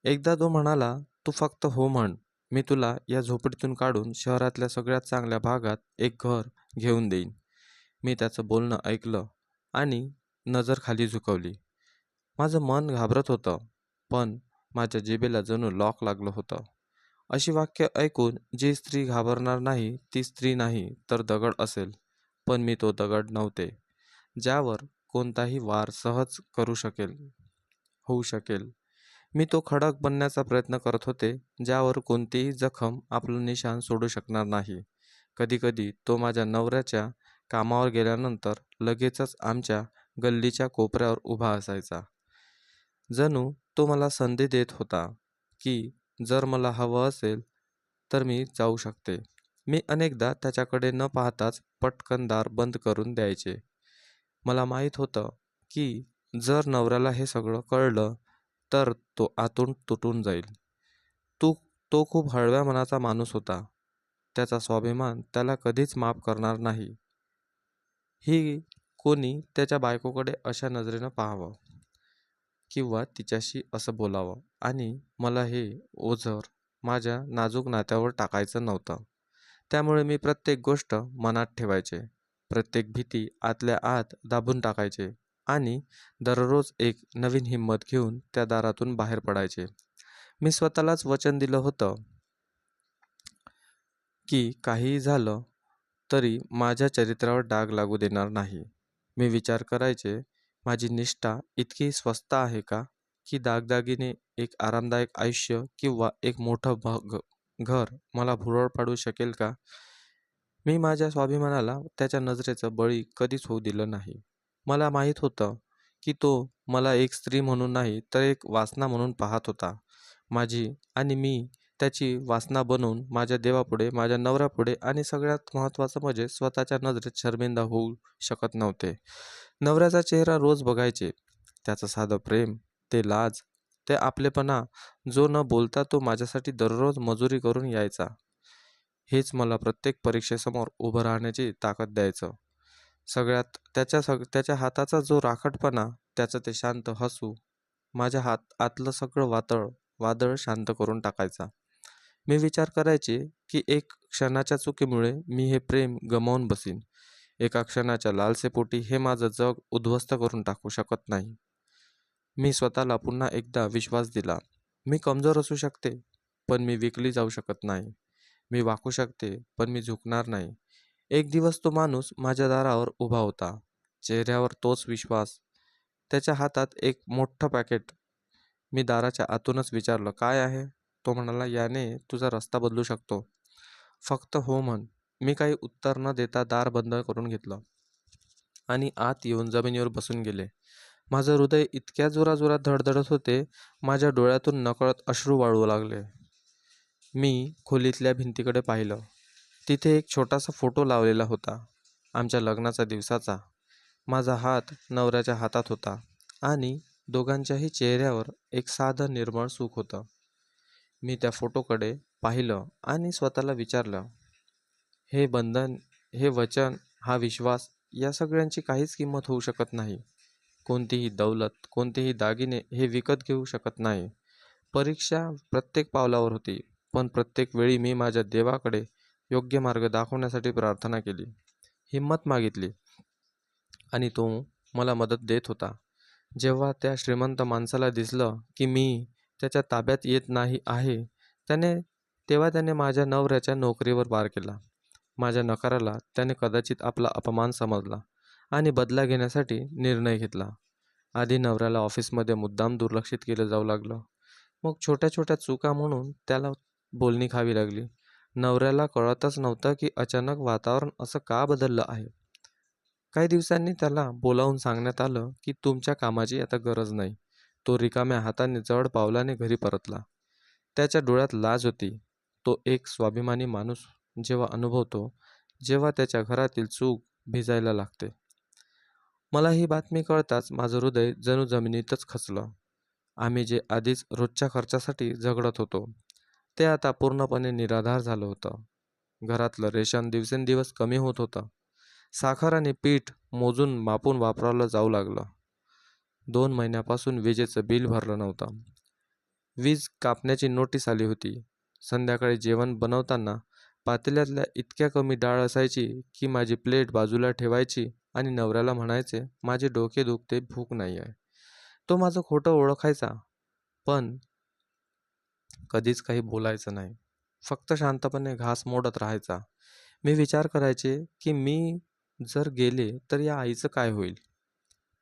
A: एकदा तो म्हणाला, "तू फक्त हो म्हण, मी तुला या झोपडीतून काढून शहरातल्या सगळ्यात चांगल्या भागात एक घर घेऊन देईन." मी त्याचं बोलणं ऐकलं आणि नजर खाली झुकवली. माझं मन घाबरत होतं, पण माझ्या जिभेला जणू लॉक लागलं होतं. अशी वाक्य ऐकून जी स्त्री घाबरणार नाही ती स्त्री नाही तर दगड असेल. पण मी तो दगड नव्हते, ज्यावर कोणताही वार सहज होऊ शकेल. मी तो खडक बनण्याचा प्रयत्न करत होते, ज्यावर कोणतीही जखम आपलं निशाण सोडू शकणार नाही. कधीकधी तो माझ्या नवऱ्याच्या कामावर गेल्यानंतर लगेचच आमच्या गल्लीच्या कोपऱ्यावर उभा असायचा. जणू तो मला संधी देत होता, की जर मला हवं असेल तर मी जाऊ शकते. मी अनेकदा त्याच्याकडे न पाहताच पटकन दार बंद करून द्यायचे. मला माहीत होतं, की जर नवऱ्याला हे सगळं कळलं तर तो आतून तुटून जाईल. तू तो खूप हळव्या मनाचा माणूस होता. त्याचा स्वाभिमान त्याला कधीच माफ करणार नाही. ही कोणी त्याच्या बायकोकडे अशा नजरेनं पाहावं किंवा तिच्याशी असं बोलावं आणि मला हे ओझर माझ्या नाजूक नात्यावर टाकायचं नव्हतं. त्यामुळे मी प्रत्येक गोष्ट मनात ठेवायचे. प्रत्येक भीती आतल्या आत दाबून टाकायचे आणि दररोज एक नवीन हिंमत घेऊन त्या दारातून बाहेर पडायचे. मी स्वतःलाच वचन दिलं होतं, की काहीही झालं तरी माझ्या चरित्रावर डाग लागू देणार नाही. मी विचार करायचे, माझी निष्ठा इतकी स्वस्त आहे का, की दागदागिने एक आरामदायक आयुष्य किंवा एक मोठं घर मला भुरळ पाडू शकेल का? मी माझ्या स्वाभिमानाला त्याच्या नजरेचं बळी कधीच होऊ दिलं नाही. मला माहीत होतं, की तो मला एक स्त्री म्हणून नाही तर एक वासना म्हणून पाहत होता. माझी आणि मी त्याची वासना बनून माझ्या देवापुढे, माझ्या नवऱ्यापुढे आणि सगळ्यात महत्त्वाचं म्हणजे स्वतःच्या नजरेत शर्मिंदा होऊ शकत नव्हते. नवऱ्याचा चेहरा रोज बघायचे. त्याचं साधं प्रेम, ते लाज, ते आपलेपणा, जो न बोलता तो माझ्यासाठी दररोज मजुरी करून यायचा. हेच मला प्रत्येक परीक्षेसमोर उभं राहण्याची ताकद द्यायचं. त्याच्या हाताचा जो राखटपणा, त्याचं ते शांत हसू, माझ्या आतलं सगळं वादळ शांत करून टाकायचा. मी विचार करायचे, की एक क्षणाच्या चुकीमुळे मी हे प्रेम गमावून बसीन. एका क्षणाच्या लालसेपोटी हे माझं जग उद्ध्वस्त करून टाकू शकत नाही. मी स्वतःला पुन्हा एकदा विश्वास दिला. मी कमजोर असू शकते, पण मी विकली जाऊ शकत नाही. मी वाकू शकते, पण मी झुकणार नाही. एक दिवस तो माणूस माझ्या दारावर उभा होता. चेहऱ्यावर तोच विश्वास. त्याच्या हातात एक मोठं पॅकेट. मी दाराच्या आतूनच विचारलं, "काय आहे?" तो म्हणाला, "याने तुझा रस्ता बदलू शकतो. फक्त हो म्हण." मी काही उत्तर न देता दार बंद करून घेतलं आणि आत येऊन जमिनीवर बसून गेले. माझं हृदय इतक्या जोराजोरात धडधडत होते, माझ्या डोळ्यातून नकळत अश्रू वाळू लागले. मी खोलीतल्या भिंतीकडे पाहिलं. तिथे एक छोटासा फोटो लावलेला होता, आमच्या लग्नाचा दिवसाचा. माझा हात नवऱ्याच्या हातात होता आणि दोघांच्याही चेहऱ्यावर एक साधं निर्मळ सुख होतं. मी त्या फोटोकडे पाहिलं आणि स्वतःला विचारलं, हे बंधन, हे वचन, हा विश्वास, या सगळ्यांची काहीच किंमत होऊ शकत नाही. कोणतीही दौलत, कोणतेही दागिने हे विकत घेऊ शकत नाही. परीक्षा प्रत्येक पावलावर होती, पण प्रत्येक वेळी मी माझ्या देवाकडे योग्य मार्ग दाखवण्यासाठी प्रार्थना केली, हिंमत मागितली आणि तो मला मदत देत होता. जेव्हा त्या श्रीमंत माणसाला दिसलं, की मी त्याच्या ताब्यात येत नाही आहे, त्याने तेव्हा त्याने माझ्या नवऱ्याच्या नोकरीवर वार केला. माझ्या नकाराला त्याने कदाचित आपला अपमान समजला आणि बदला घेण्यासाठी निर्णय घेतला. आधी नवऱ्याला ऑफिसमध्ये मुद्दाम दुर्लक्षित केलं जाऊ लागलं. मग छोट्या छोट्या चुका म्हणून त्याला बोलणी खावी लागली. नवऱ्याला कळतच नव्हतं की अचानक वातावरण असं का बदललं आहे. काही दिवसांनी त्याला बोलावून सांगण्यात आलं की तुमच्या कामाची आता गरज नाही. तो रिकाम्या हाताने जड पावलाने घरी परतला. त्याच्या डोळ्यात लाज होती. तो एक स्वाभिमानी माणूस जेव्हा अनुभवतो, जेव्हा त्याच्या घरातील चूक भिजायला लागते. मला ही बातमी कळताच माझं हृदय जणू जमिनीतच खचलं. आम्ही जे आधीच रोजच्या खर्चासाठी झगडत होतो, ते आता पूर्णपणे निराधार झालं होतं. घरातलं रेशन दिवसेंदिवस कमी होत होतं. साखर आणि पीठ मोजून मापून वापरावलं जाऊ लागलं. 2 महिन्यापासून विजेचं बिल भरलं नव्हतं. वीज कापण्याची नोटीस आली होती. संध्याकाळी जेवण बनवताना पातेल्यातल्या इतक्या कमी डाळ असायची की माझी प्लेट बाजूला ठेवायची आणि नवऱ्याला म्हणायचे, माझे डोके दुखते, भूक नाही आहे. तो माझं खोटं ओळखायचा, पण कधीच काही बोलायचं नाही. फक्त शांतपणे घास मोडत राहायचा. मी विचार करायचे की मी जर गेले तर या आईचं काय होईल?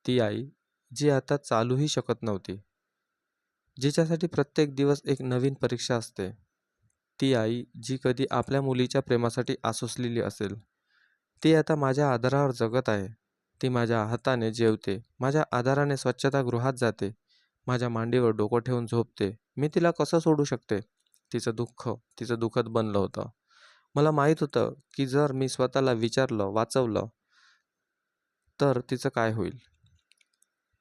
A: ती आई जी आता चालूही शकत नव्हती, जिच्यासाठी प्रत्येक दिवस एक नवीन परीक्षा असते. ती आई जी कधी आपल्या मुलीच्या प्रेमासाठी आसुसलेली असेल, ती आता माझ्या आधारावर जगत आहे. ती माझ्या हाताने जेवते, माझ्या आधाराने स्वच्छतागृहात जाते, माझ्या मांडीवर डोकं ठेवून झोपते. मी तिला कसं सोडू शकते? तिचं दुःख तिचं दुःखद बनलं होतं. मला माहीत होतं की जर मी स्वतःला विचारलं, वाचवलं, तर तिचं काय होईल?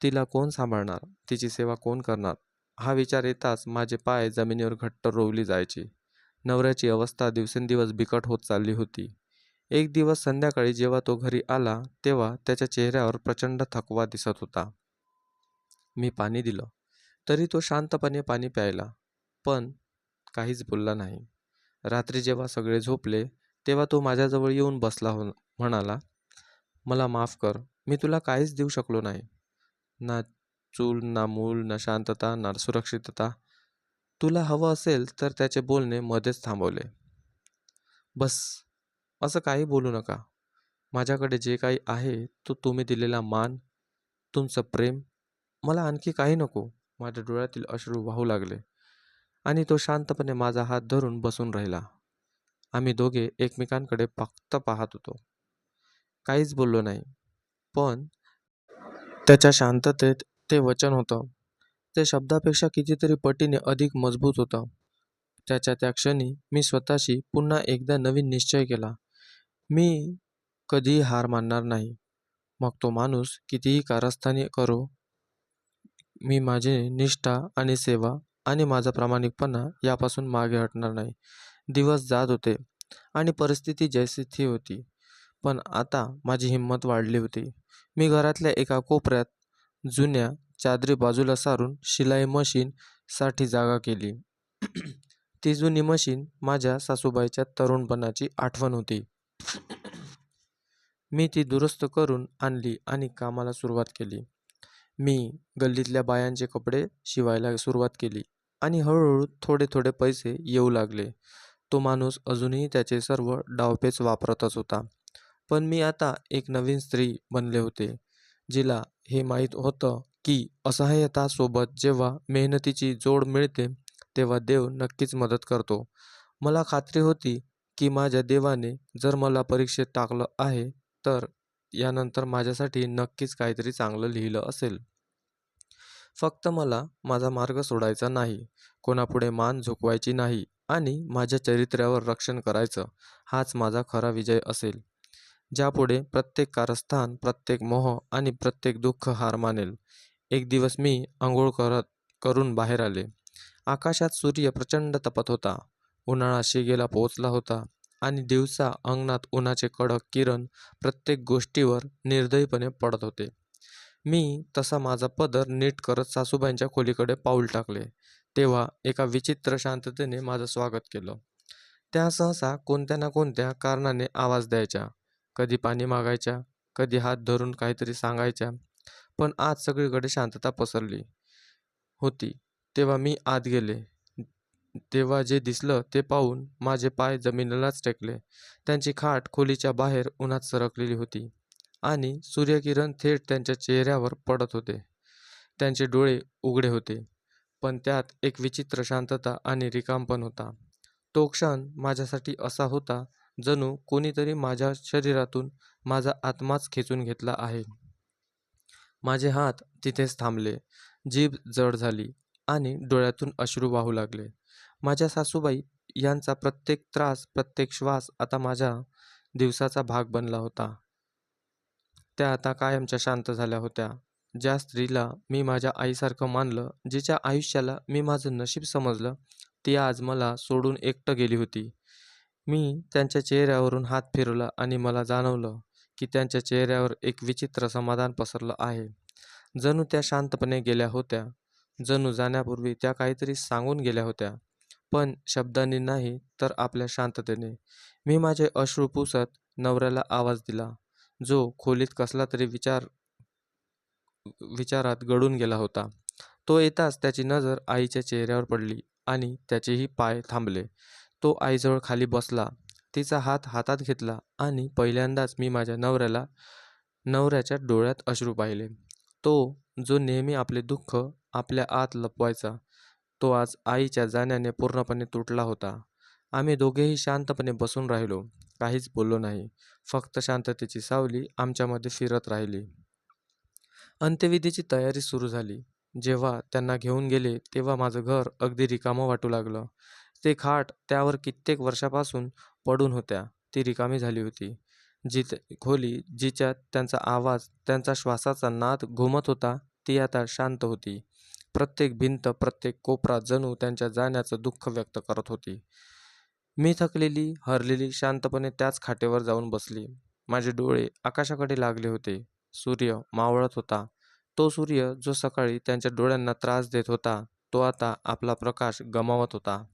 A: तिला कोण सांभाळणार? तिची सेवा कोण करणार? हा विचार येताच माझे पाय जमिनीवर घट्ट रोवली जायची. नवऱ्याची अवस्था दिवसेंदिवस बिकट होत चालली होती. एक दिवस संध्याकाळी जेव्हा तो घरी आला, तेव्हा त्याच्या चेहऱ्यावर प्रचंड थकवा दिसत होता. मी पाणी दिलं, तरी तो शांतपणे पाणी प्यायला, पण काहीच बोलला नाही. रात्री जेव्हा सगळे झोपले, तेव्हा तो माझ्याजवळ येऊन बसला म्हणाला, मला माफ कर, मी तुला काहीच देऊ शकलो नाही. ना चूल, ना मूल, ना शांतता, ना सुरक्षितता. तुला हवं असेल तर त्याचे बोलणे मध्येच थांबवले. बस, असं काही बोलू नका. माझ्याकडे जे काही आहे तो तुम्ही दिलेला मान, तुमचं प्रेम, मला आणखी काही नको. माझ्या डोळ्यातील अश्रू वाहू लागले आणि तो शांतपणे माझा हात धरून बसून राहिला. आम्ही दोघे एकमेकांकडे फक्त पाहत होतो. काहीच बोललो नाही. पण त्याच्या शांततेत ते वचन होतं. ते शब्दापेक्षा कितीतरी पटीने अधिक मजबूत होतं. त्याच्या त्या क्षणी मी स्वतःशी पुन्हा एकदा नवीन निश्चय केला. मी कधीही हार मानणार नाही. मग तो माणूस कितीही कारस्थानी करो. मी माझी निष्ठा आणि सेवा आणि माझा प्रामाणिकपणा यापासून मागे हटणार नाही. दिवस जात होते आणि परिस्थिती जैसी थी होती. पण आता माझी हिंमत वाढली होती. मी घरातल्या एका कोपऱ्यात जुन्या चादरी बाजूला सारून शिलाई मशीन साठी जागा केली. ती जुनी मशीन माझ्या सासूबाईच्या तरुणपणाची आठवण होती. मी ती दुरुस्त करून आणली आणि कामाला सुरुवात केली. मी गल्लीतल्या बायांचे कपडे शिवायला सुरुवात केली आणि हळूहळू थोडे थोडे पैसे येऊ लागले. तो माणूस अजूनही त्याचे सर्व डावपेच वापरतच होता. पण मी आता एक नवीन स्त्री बनले होते, जिला हे माहीत होतं की असहाय्यतासोबत जेव्हा मेहनतीची जोड मिळते, तेव्हा देव नक्कीच मदत करतो. मला खात्री होती की माझ्या देवाने जर मला परीक्षेत टाकलं आहे, तर यानंतर माझ्यासाठी नक्कीच काहीतरी चांगलं लिहिलं असेल. फक्त मला माझा मार्ग सोडायचा नाही, कोणापुढे मान झुकवायची नाही आणि माझ्या चरित्र्यावर रक्षण करायचं, हाच माझा खरा विजय असेल. ज्यापुढे प्रत्येक कारस्थान, प्रत्येक मोह आणि प्रत्येक दुःख हार मानेल. एक दिवस मी आंघोळ करून बाहेर आले. आकाशात सूर्य प्रचंड तपत होता. उन्हाळा शिगेला पोहोचला होता आणि दिवसा अंगणात उन्हाचे कडक किरण प्रत्येक गोष्टीवर निर्दयीपणे पडत होते. मी तसा माझा पदर नीट करत सासूबाईंच्या खोलीकडे पाऊल टाकले, तेव्हा एका विचित्र शांततेने माझं स्वागत केलं. त्या सहसा कोणत्या ना कोणत्या कारणाने आवाज द्यायच्या, कधी पाणी मागायच्या, कधी हात धरून काहीतरी सांगायच्या. पण आज सगळीकडे शांतता पसरली होती. तेव्हा मी आत गेले. तेव्हा जे दिसलं ते पाहून माझे पाय जमिनीलाच टेकले. त्यांची खाट खोलीच्या बाहेर उन्हात सरकलेली होती आणि सूर्यकिरण थेट त्यांच्या चेहऱ्यावर पडत होते. त्यांचे डोळे उघडे होते, पण त्यात एक विचित्र शांतता आणि रिकामपण होता. तो क्षण माझ्यासाठी असा होता, जणू कोणीतरी माझ्या शरीरातून माझा आत्माच खेचून घेतला आहे. माझे हात तिथेच थांबले, जीभ जड झाली आणि डोळ्यातून अश्रू वाहू लागले. माझ्या सासूबाई यांचा प्रत्येक त्रास, प्रत्येक श्वास आता माझ्या दिवसाचा भाग बनला होता. त्या आता कायमच्या शांत झाल्या होत्या. ज्या स्त्रीला मी माझ्या आईसारखं मानलं, जिच्या आयुष्याला मी माझं नशीब समजलं, ती आज मला सोडून एकटं गेली होती. मी त्यांच्या चेहऱ्यावरून हात फिरवला आणि मला जाणवलं की त्यांच्या चेहऱ्यावर एक विचित्र समाधान पसरलं आहे. जणू त्या शांतपणे गेल्या होत्या. जणू जाण्यापूर्वी त्या काहीतरी सांगून गेल्या होत्या. पण शब्दांनी नाही तर आपल्या शांततेने. मी माझे अश्रू पुसत नवऱ्याला आवाज दिला, जो खोलीत कसला तरी विचारात गढून गेला होता. तो येताच त्याची नजर आईच्या चेहऱ्यावर पडली आणि त्याचेही पाय थांबले. तो आईजवळ खाली बसला. तिचा हात हातात घेतला आणि पहिल्यांदाच मी माझ्या नवऱ्याच्या डोळ्यात अश्रू पाहिले. तो, जो नेहमी आपले दुःख आपल्या आत लपवायचा, तो आज आईच्या जाण्याने पूर्णपणे तुटला होता. आम्ही दोघेही शांतपणे बसून राहिलो. काहीच बोललो नाही. फक्त शांततेची सावली आमच्यामध्ये फिरत राहिली. अंत्यविधीची तयारी सुरू झाली. जेव्हा त्यांना घेऊन गेले तेव्हा माझं घर अगदी रिकामं वाटू लागलं. ते खाट त्यावर कित्येक वर्षापासून पडून होत्या, ती रिकामी झाली होती. खोली जिच्यात त्यांचा आवाज, त्यांचा श्वासाचा नाद घुमत होता, ती आता शांत होती. प्रत्येक भिंत, प्रत्येक कोपरा जणू त्यांच्या जाण्याचं दुःख व्यक्त करत होती. मी थकलेली, हरलेली शांतपणे त्याच खाटेवर जाऊन बसली. माझे डोळे आकाशाकडे लागले होते. सूर्य मावळत होता. तो सूर्य जो सकाळी त्यांच्या डोळ्यांना त्रास देत होता, तो आता आपला प्रकाश गमावत होता.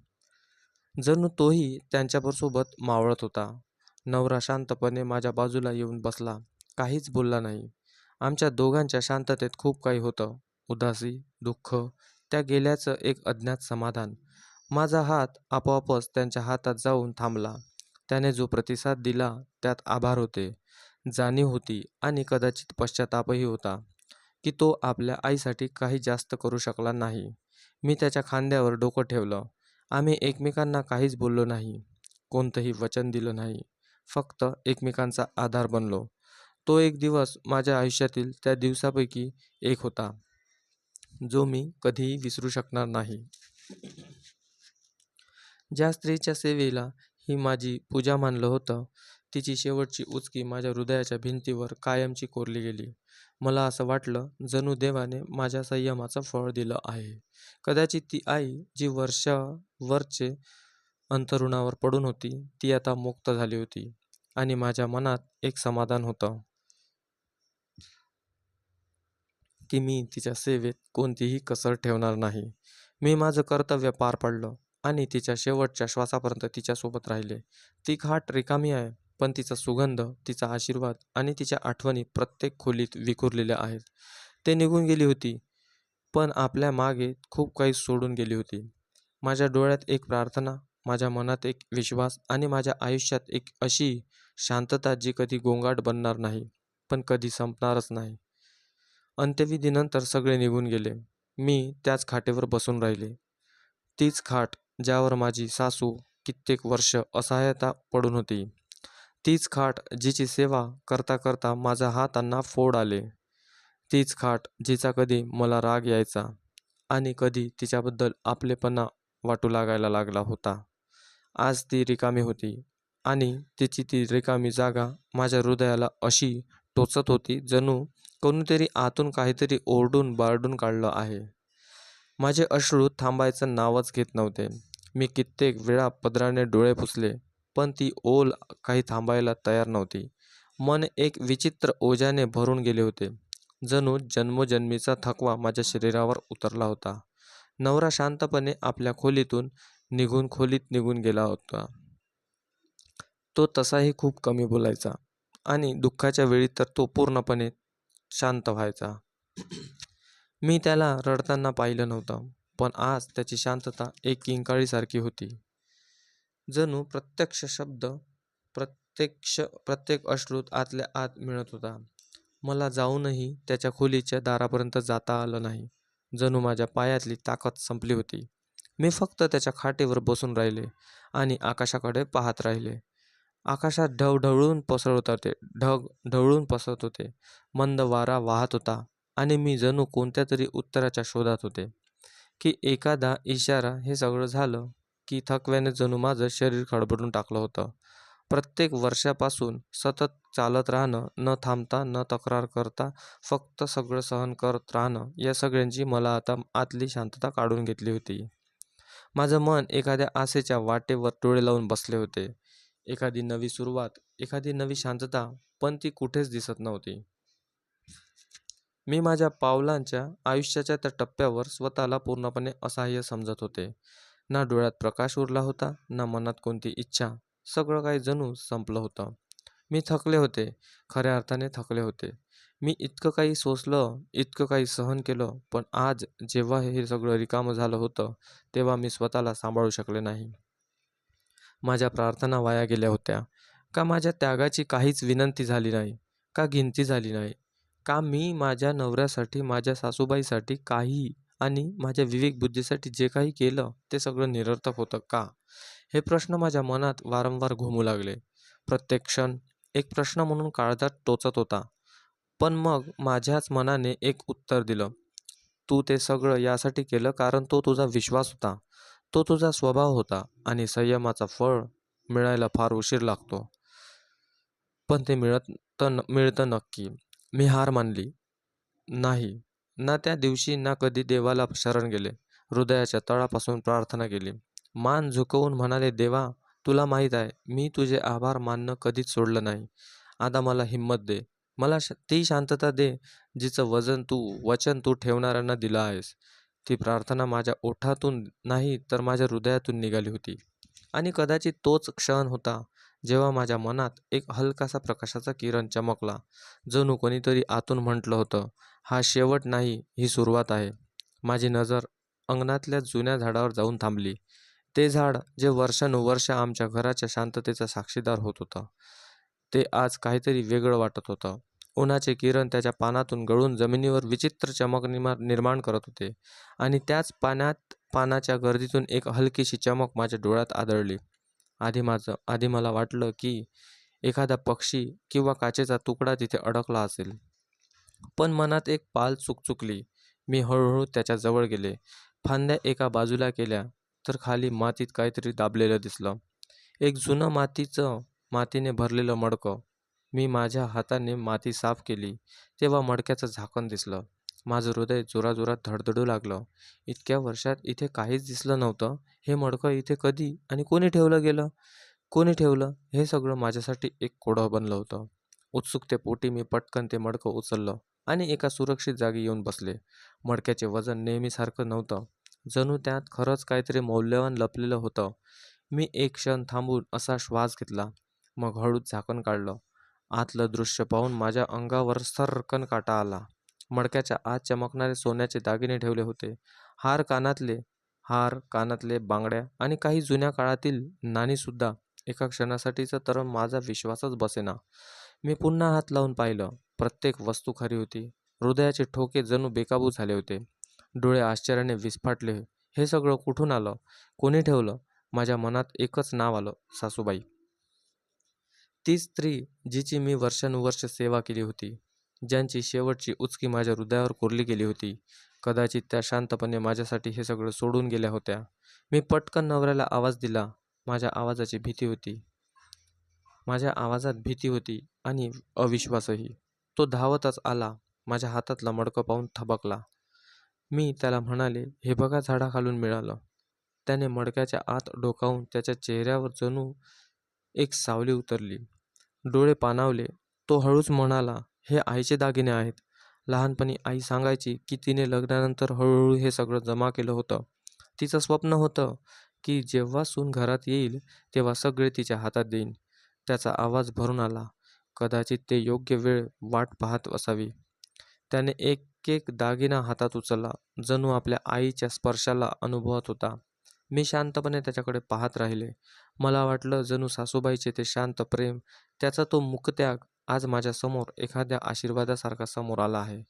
A: जणू तोही त्यांच्यासोबत मावळत होता. नवरा शांतपणे माझ्या बाजूला येऊन बसला. काहीच बोलला नाही. आमच्या दोघांच्या शांततेत खूप काही होतं. उदासी, दुःख, त्या गेल्याचं एक अज्ञात समाधान. माझा हात आपोआपच त्यांच्या हातात जाऊन थांबला. त्याने जो प्रतिसाद दिला त्यात आभार होते, जाणीव होती आणि कदाचित पश्चातापही होता, की तो आपल्या आईसाठी काही जास्त करू शकला नाही. मी त्याच्या खांद्यावर डोकं ठेवलं. आम्ही एकमेकांना काहीच बोललो नाही. कोणतंही वचन दिलं नाही. फक्त एकमेकांचा आधार बनलो. तो एक दिवस माझ्या आयुष्यातील त्या दिवसापैकी एक होता, जो मी कधीही विसरू शकणार नाही. ज्या स्त्रीच्या सेवेला ही माझी पूजा मानलं होतं, तिची शेवटची उचकी माझ्या हृदयाच्या भिंतीवर कायमची कोरली गेली. मला असं वाटलं, जणू देवाने माझ्या संयमाचं फळ दिलं आहे. कदाचित ती आई, जी वर्षावरचे अंथरुणावर पडून होती, ती आता मुक्त झाली होती आणि माझ्या मनात एक समाधान होतं, की मी तिच्या सेवेत कोणतीही कसर ठेवणार नाही. मी माझं कर्तव्य पार पाडलं आणि तिच्या शेवटच्या श्वासापर्यंत तिच्यासोबत राहिले. ती खाट रिकामी आहे, पण तिचा सुगंध, तिचा आशीर्वाद आणि तिच्या आठवणी प्रत्येक खोलीत विखुरलेल्या आहेत. ते निघून गेली होती, पण आपल्या मागे खूप काही सोडून गेली होती. माझ्या डोळ्यात एक प्रार्थना, माझ्या मनात एक विश्वास आणि माझ्या आयुष्यात एक अशी शांतता जी कधी गोंगाट बनणार नाही, पण कधी संपणारच नाही. अंत्यविधीनंतर सगळे निघून गेले. मी त्याच खाटेवर बसून राहिले. तीच खाट ज्यावर माझी सासू कित्येक वर्ष असहायता पडून होती. तीच खाट जिची सेवा करता करता माझ्या हातांना फोड आले. तीच खाट जिचा कधी मला राग यायचा आणि कधी तिच्याबद्दल आपलेपणा वाटू लागायला लागला होता. आज ती रिकामी होती आणि तिची ती रिकामी जागा माझ्या हृदयाला अशी टोचत होती, जणू कोणीतरी आतून काहीतरी ओरडून बारडून काढलं आहे. माझे अश्रू थांबायचं नावच घेत नव्हते. मी कित्येक वेळा पदराने डोळे पुसले, पण ती ओल काही थांबायला तयार नव्हती. मन एक विचित्र ओझ्याने भरून गेले होते. जणू जन्मोजन्मीचा थकवा माझ्या शरीरावर उतरला होता. नवरा शांतपणे आपल्या खोलीत निघून गेला होता. तो तसाही खूप कमी बोलायचा आणि दुःखाच्या वेळी तर तो पूर्णपणे शांत व्हायचा. मी त्याला रडताना पाहिलं नव्हतं, पण आज त्याची शांतता एक किंकाळीसारखी होती. जणू प्रत्येक अश्रूत आतल्या आत मिळत होता. मला जाऊनही त्याच्या खोलीच्या दारापर्यंत जाता आलं नाही. जणू माझ्या पायातली ताकद संपली होती. मी फक्त त्याच्या खाटेवर बसून राहिले आणि आकाशाकडे पाहत राहिले. आकाशात ढग ढवळून पसरत होते. मंद वारा वाहत होता आणि मी जणू कोणत्या तरी उत्तराच्या शोधात होते, की एखादा इशारा. हे सगळं झालं की थकव्याने जणू माझं शरीर खडबडून टाकलं होतं. प्रत्येक वर्षापासून सतत चालत राहणं, न थांबता, न तक्रार करता, फक्त सगळं सहन करत राहणं, या सगळ्यांची मला आता आतली शांतता काढून घेतली होती. माझं मन एखाद्या आशेच्या वाटेवर डोळे लावून बसले होते. एखादी नवी सुरुवात, एखादी नवी शांतता, पण ती कुठेच दिसत नव्हती. मी माझ्या पावलांच्या आयुष्याच्या त्या टप्प्यावर स्वतःला पूर्णपणे असहाय्य समजत होते. ना डोळ्यात प्रकाश उरला होता, ना मनात कोणती इच्छा. सगळं काही जणू संपलं होतं. मी थकले होते, खऱ्या अर्थाने थकले होते. मी इतकं काही सोसलं, इतकं काही सहन केलं, पण आज जेव्हा हे सगळं रिकामं झालं होतं, तेव्हा मी स्वतःला सांभाळू शकले नाही. माझ्या प्रार्थना वाया गेल्या होत्या. का माझ्या त्यागाची काहीच विनंती झाली नाही? का गिनती झाली नाही? का मी माझ्या नवऱ्यासाठी, माझ्या सासूबाईसाठी काही आणि माझ्या विवेकबुद्धीसाठी जे काही केलं, ते सगळं निरर्थक होतं का? हे प्रश्न माझ्या मनात वारंवार घुमू लागले. प्रत्येक क्षण एक प्रश्न म्हणून काळजात टोचत होता. पण मग माझ्याच मनाने एक उत्तर दिलं. तू ते सगळं यासाठी केलं कारण तो तुझा विश्वास होता. तो तुझा स्वभाव होता आणि संयमाचा फळ मिळायला फार उशीर लागतो. पण ते मिळतं नक्की. मी हार मानली नाही. ना त्या दिवशी ना कधी देवाला शरण गेले. हृदयाच्या तळापासून प्रार्थना केली. मान झुकवून म्हणाले, देवा, तुला माहीत आहे, मी तुझे आभार मानणं कधीच सोडलं नाही. आता मला हिंमत दे. मला ती शांतता दे, जिचं वचन तू ठेवणाऱ्यांना दिलं आहेस. ती प्रार्थना माझ्या ओठातून नाही तर माझ्या हृदयातून निघाली होती. आणि कदाचित तोच क्षण होता, जेव्हा माझ्या मनात एक हलकासा प्रकाशाचा किरण चमकला. जणू कोणीतरी आतून म्हटलं होतं, हा शेवट नाही, ही सुरुवात आहे. माझी नजर अंगणातल्या जुन्या झाडावर जाऊन थांबली. ते झाड जे वर्षानुवर्ष आमच्या घराच्या शांततेचा साक्षीदार होत होतं, ते आज काहीतरी वेगळं वाटत होतं. उन्हाचे किरण त्याच्या पानातून गळून जमिनीवर विचित्र चमक निर्माण करत होते आणि त्याच पानाच्या गर्दीतून एक हलकीशी चमक माझ्या डोळ्यात आदळली. आधी मला वाटलं की एखादा पक्षी किंवा काचेचा तुकडा तिथे अडकला असेल. पण मनात एक पाल चुकचुकली. मी हळूहळू त्याच्या जवळ गेले. फांद्या एका बाजूला केल्या, तर खाली मातीत काहीतरी दाबलेलं दिसलं. एक जुनं मातीने भरलेलं मडकं. मी माझ्या हाताने माती साफ केली, तेव्हा मडक्याचं झाकण दिसलं. माझं हृदय जोराजोरात धडधडू लागलं. इतक्या वर्षात इथे काहीच दिसलं नव्हतं. हे मडकं इथे कधी आणि कोणी ठेवलं गेलं? कोणी ठेवलं? हे सगळं माझ्यासाठी एक कोडं बनलं होतं. उत्सुकतेपोटी मी पटकन ते मडकं उचललं आणि एका सुरक्षित जागी येऊन बसले. मडक्याचे वजन नेहमीसारखं नव्हतं. जणू त्यात खरंच काहीतरी मौल्यवान लपलेलं होतं. मी एक क्षण थांबून असा श्वास घेतला. मग हळूच झाकण काढलं. आतलं दृश्य पाहून माझ्या अंगावर सर्रकन काटा आला. मडक्याच्या आत चमकणारे सोन्याचे दागिने ठेवले होते. हार, कानातले बांगड्या आणि काही जुन्या काळातील नाणीसुद्धा. एका क्षणासाठीचं तर माझा विश्वासच बसेना. मी पुन्हा हात लावून पाहिलं. प्रत्येक वस्तू खरी होती. हृदयाचे ठोके जणू बेकाबू झाले होते. डोळे आश्चर्याने विस्फाटले. हे सगळं कुठून आलं? कोणी ठेवलं? माझ्या मनात एकच नाव आलं, सासूबाई. ती स्त्री जिची मी वर्षानुवर्ष सेवा केली होती, ज्यांची शेवटची उचकी माझ्या हृदयावर कोरली गेली होती. कदाचित त्या शांतपणे माझ्यासाठी हे सगळं सोडून गेल्या होत्या. मी पटकन नवऱ्याला आवाज दिला. माझ्या आवाजात भीती होती आणि अविश्वासही. तो धावतच आला. माझ्या हातातला मडकं पाहून थबकला. मी त्याला म्हणाले, हे बघा, झाडाखालून मिळालं. त्याने मडक्याच्या आत डोकावून त्याच्या चेहऱ्यावर जणू एक सावली उतरली. डोळे पाणावले. तो हळूच म्हणाला, हे आईचे दागिने आहेत. लहानपणी आई सांगायची की तिने लग्नानंतर हळूहळू हे सगळं जमा केलं होतं. तिचं स्वप्न होतं की जेव्हा सून घरात येईल तेव्हा सगळे तिच्या हातात देईन. त्याचा आवाज भरून आला. कदाचित ते योग्य वेळ वाट पाहत असावी. त्याने एक एक दागिना हातात उचलला, जणू आपल्या आईच्या स्पर्शाला अनुभवत होता. मी शांतपणे त्याच्याकडे पाहत राहिले. मला वाटलं जणू सासूबाईचे ते शांत प्रेम, त्याचा तो मुकत्याग आज माझ्यासमोर एखाद्या आशीर्वादासारखा समोर आला आहे.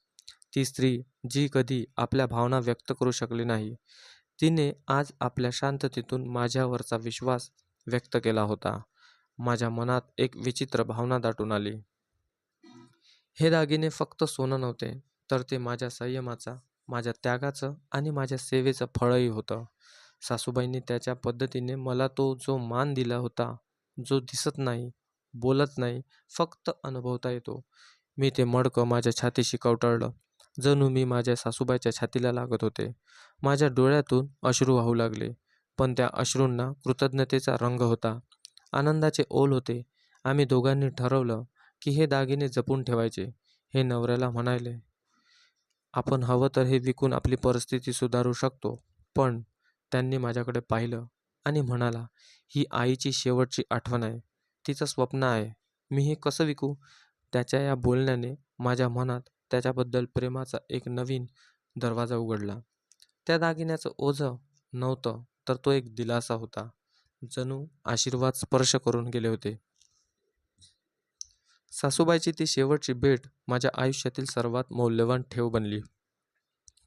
A: ती स्त्री जी कधी आपल्या भावना व्यक्त करू शकली नाही, तिने आज आपल्या शांततेतून माझ्यावरचा विश्वास व्यक्त केला होता. माझ्या मनात एक विचित्र भावना दाटून आली. हे दागिने फक्त सोनं नव्हते, तर ते माझ्या संयमाचा, माझ्या त्यागाचं आणि माझ्या सेवेचं फळही होतं. सासूबाईंनी त्याच्या पद्धतीने मला तो जो मान दिला होता, जो दिसत नाही, बोलत नाही, फक्त अनुभवता येतो. मी ते मडकं माझ्या छातीशी कवटाळलं. जणू मी माझ्या सासूबाईच्या छातीला लागत होते. माझ्या डोळ्यातून अश्रू वाहू लागले, पण त्या अश्रूंना कृतज्ञतेचा रंग होता. आनंदाचे ओल होते. आम्ही दोघांनी ठरवलं की हे दागिने जपून ठेवायचे. हे नवऱ्याला म्हणाले, आपण हवं तर हे विकून आपली परिस्थिती सुधारू शकतो. पण त्यांनी माझ्याकडे पाहिलं आणि म्हणाला, ही आईची शेवटची आठवण आहे. तिचं स्वप्न आहे. मी हे कसं विकू? त्याच्या या बोलण्याने माझ्या मनात त्याच्याबद्दल प्रेमाचा एक नवीन दरवाजा उघडला. त्या दागिन्याचं ओझं नव्हतं, तर तो एक दिलासा होता. जणू आशीर्वाद स्पर्श करून गेले होते. सासूबाईची ती शेवटची भेट माझ्या आयुष्यातील सर्वात मौल्यवान ठेव बनली.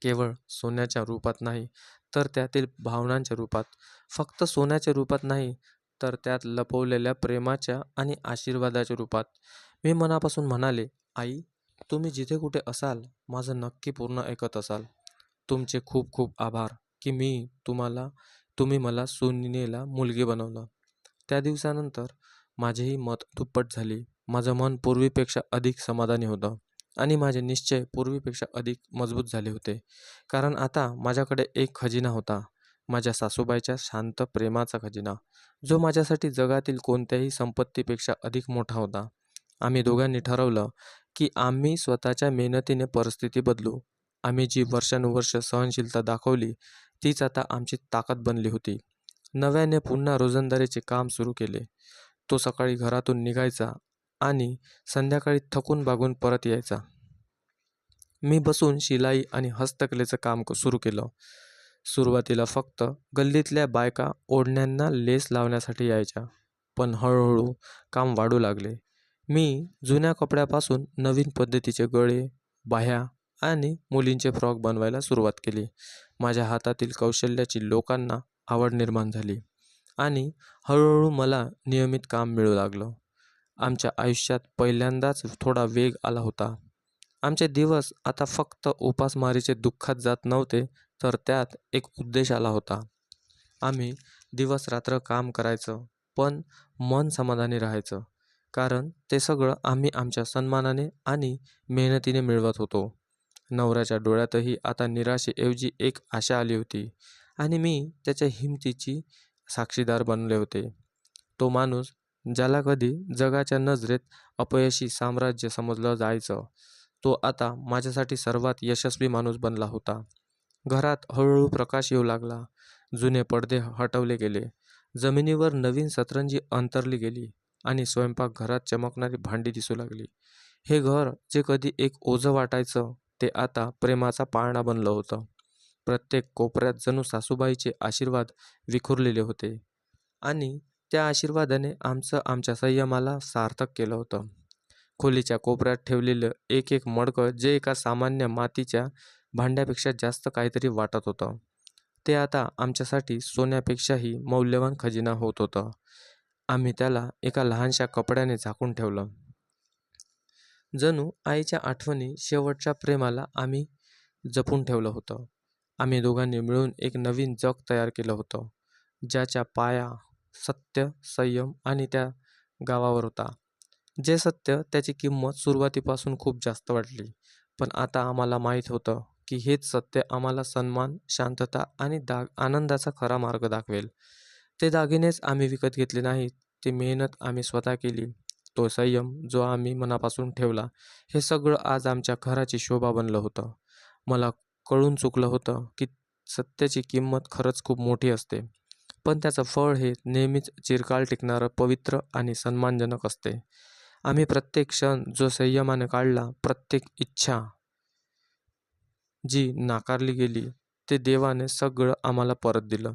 A: केवळ सोन्याच्या रूपात नाही, तर त्यातील भावनांच्या रूपात. फक्त सोन्याच्या रूपात नाही, तर त्यात लपवलेल्या प्रेमाच्या आणि आशीर्वादाच्या रूपात. मी मनापासून म्हणाले, आई, तुम्ही जिथे कुठे असाल, माझं नक्की पूर्ण ऐकत असाल. तुमचे खूप खूप आभार की तुम्ही मला सुनेला मुलगी बनवलं. त्या दिवसानंतर माझीही मत दुप्पट झाली. माझं मन पूर्वीपेक्षा अधिक समाधानी होतं आणि माझे निश्चय पूर्वीपेक्षा अधिक मजबूत झाले होते. कारण आता माझ्याकडे एक खजिना होता, माझ्या सासूबाईच्या शांत प्रेमाचा खजिना, जो माझ्यासाठी जगातील कोणत्याही संपत्तीपेक्षा अधिक मोठा होता. आम्ही दोघांनी ठरवलं की आम्ही स्वतःच्या मेहनतीने परिस्थिती बदलू. आम्ही जी वर्षानुवर्ष सहनशीलता दाखवली, तीच आता आमची ताकद बनली होती. नव्याने पुन्हा रोजंदारीचे काम सुरू केले. तो सकाळी घरातून निघायचा आणि संध्याकाळी थकून भागून परत यायचा. मी बसून शिलाई आणि हस्तकलेचं काम सुरू केलं. सुरुवातीला फक्त गल्लीतल्या बायका ओढण्यांना लेस लावण्यासाठी यायच्या, पण हळूहळू काम वाढू लागले. मी जुन्या कपड्यापासून नवीन पद्धतीचे गळे, बाह्या आणि मुलींचे फ्रॉक बनवायला सुरुवात केली. माझ्या हातातील कौशल्याची लोकांना आवड निर्माण झाली आणि हळूहळू मला नियमित काम मिळू लागलं. आमच्या आयुष्यात पहिल्यांदाच थोडा वेग आला होता. आमचे दिवस आता फक्त उपासमारीचे दुःखात जात नव्हते, तर त्यात एक उद्देश आला होता. आम्ही दिवस-रात्र काम करायचं, पण मन समाधानी राहायचं. कारण ते सगळं आम्ही आमच्या सन्मानाने आणि मेहनतीने मिळवत होतो. नवऱ्याच्या डोळ्यातही आता निराशेऐवजी एक आशा आली होती आणि मी त्याच्या हिमतीची साक्षीदार बनले होते. तो माणूस ज्याला कधी जगाच्या नजरेत अपयशी साम्राज्य समजलं जायचं, तो आता माझ्यासाठी सर्वात यशस्वी माणूस बनला होता. घरात हळूहळू प्रकाश येऊ लागला. जुने पडदे हटवले गेले. जमिनीवर नवीन सतरंजी अंतरली गेली आणि स्वयंपाकघरात चमकणारी भांडी दिसू लागली. हे घर जे कधी एक ओझं वाटायचं, ते आता प्रेमाचा पाळणा बनलं होतं. प्रत्येक कोपऱ्यात जणू सासूबाईचे आशीर्वाद विखुरलेले होते आणि त्या आशीर्वादाने आमच्या संयमाला सार्थक केलं होतं. खोलीच्या कोपऱ्यात ठेवलेलं एक एक मडकं जे एका सामान्य मातीच्या भांड्यापेक्षा जास्त काहीतरी वाटत होतं, ते आता आमच्यासाठी सोन्यापेक्षाही मौल्यवान खजिना होत होतं. आम्ही त्याला एका लहानशा कपड्याने झाकून ठेवलं. जणू आईच्या आठवणी, शेवटच्या प्रेमाला आम्ही जपून ठेवलं होतं. आम्ही दोघांनी मिळून एक नवीन जग तयार केलं होतं, ज्याच्या पाया सत्य, संयम आणि त्या गावावर होता. जे सत्य, त्याची किंमत सुरुवातीपासून खूप जास्त वाटली. पण आता आम्हाला माहीत होतं की हेच सत्य आम्हाला सन्मान, शांतता आणि आनंदाचा खरा मार्ग दाखवेल. ते दागिनेच आम्ही विकत घेतले नाहीत, ती मेहनत आम्ही स्वतः केली. तो संयम जो आम्ही मनापासून ठेवला, हे सगळं आज आमच्या घराची शोभा बनलं होतं. मला कळून चुकलं होतं की सत्याची किंमत खरंच खूप मोठी असते, पण त्याचं फळ हे नेहमीच चिरकाल टिकणारं, पवित्र आणि सन्मानजनक असते. आम्ही प्रत्येक क्षण जो संयमाने काढला, प्रत्येक इच्छा जी नाकारली गेली, ते देवाने सगळं आम्हाला परत दिलं.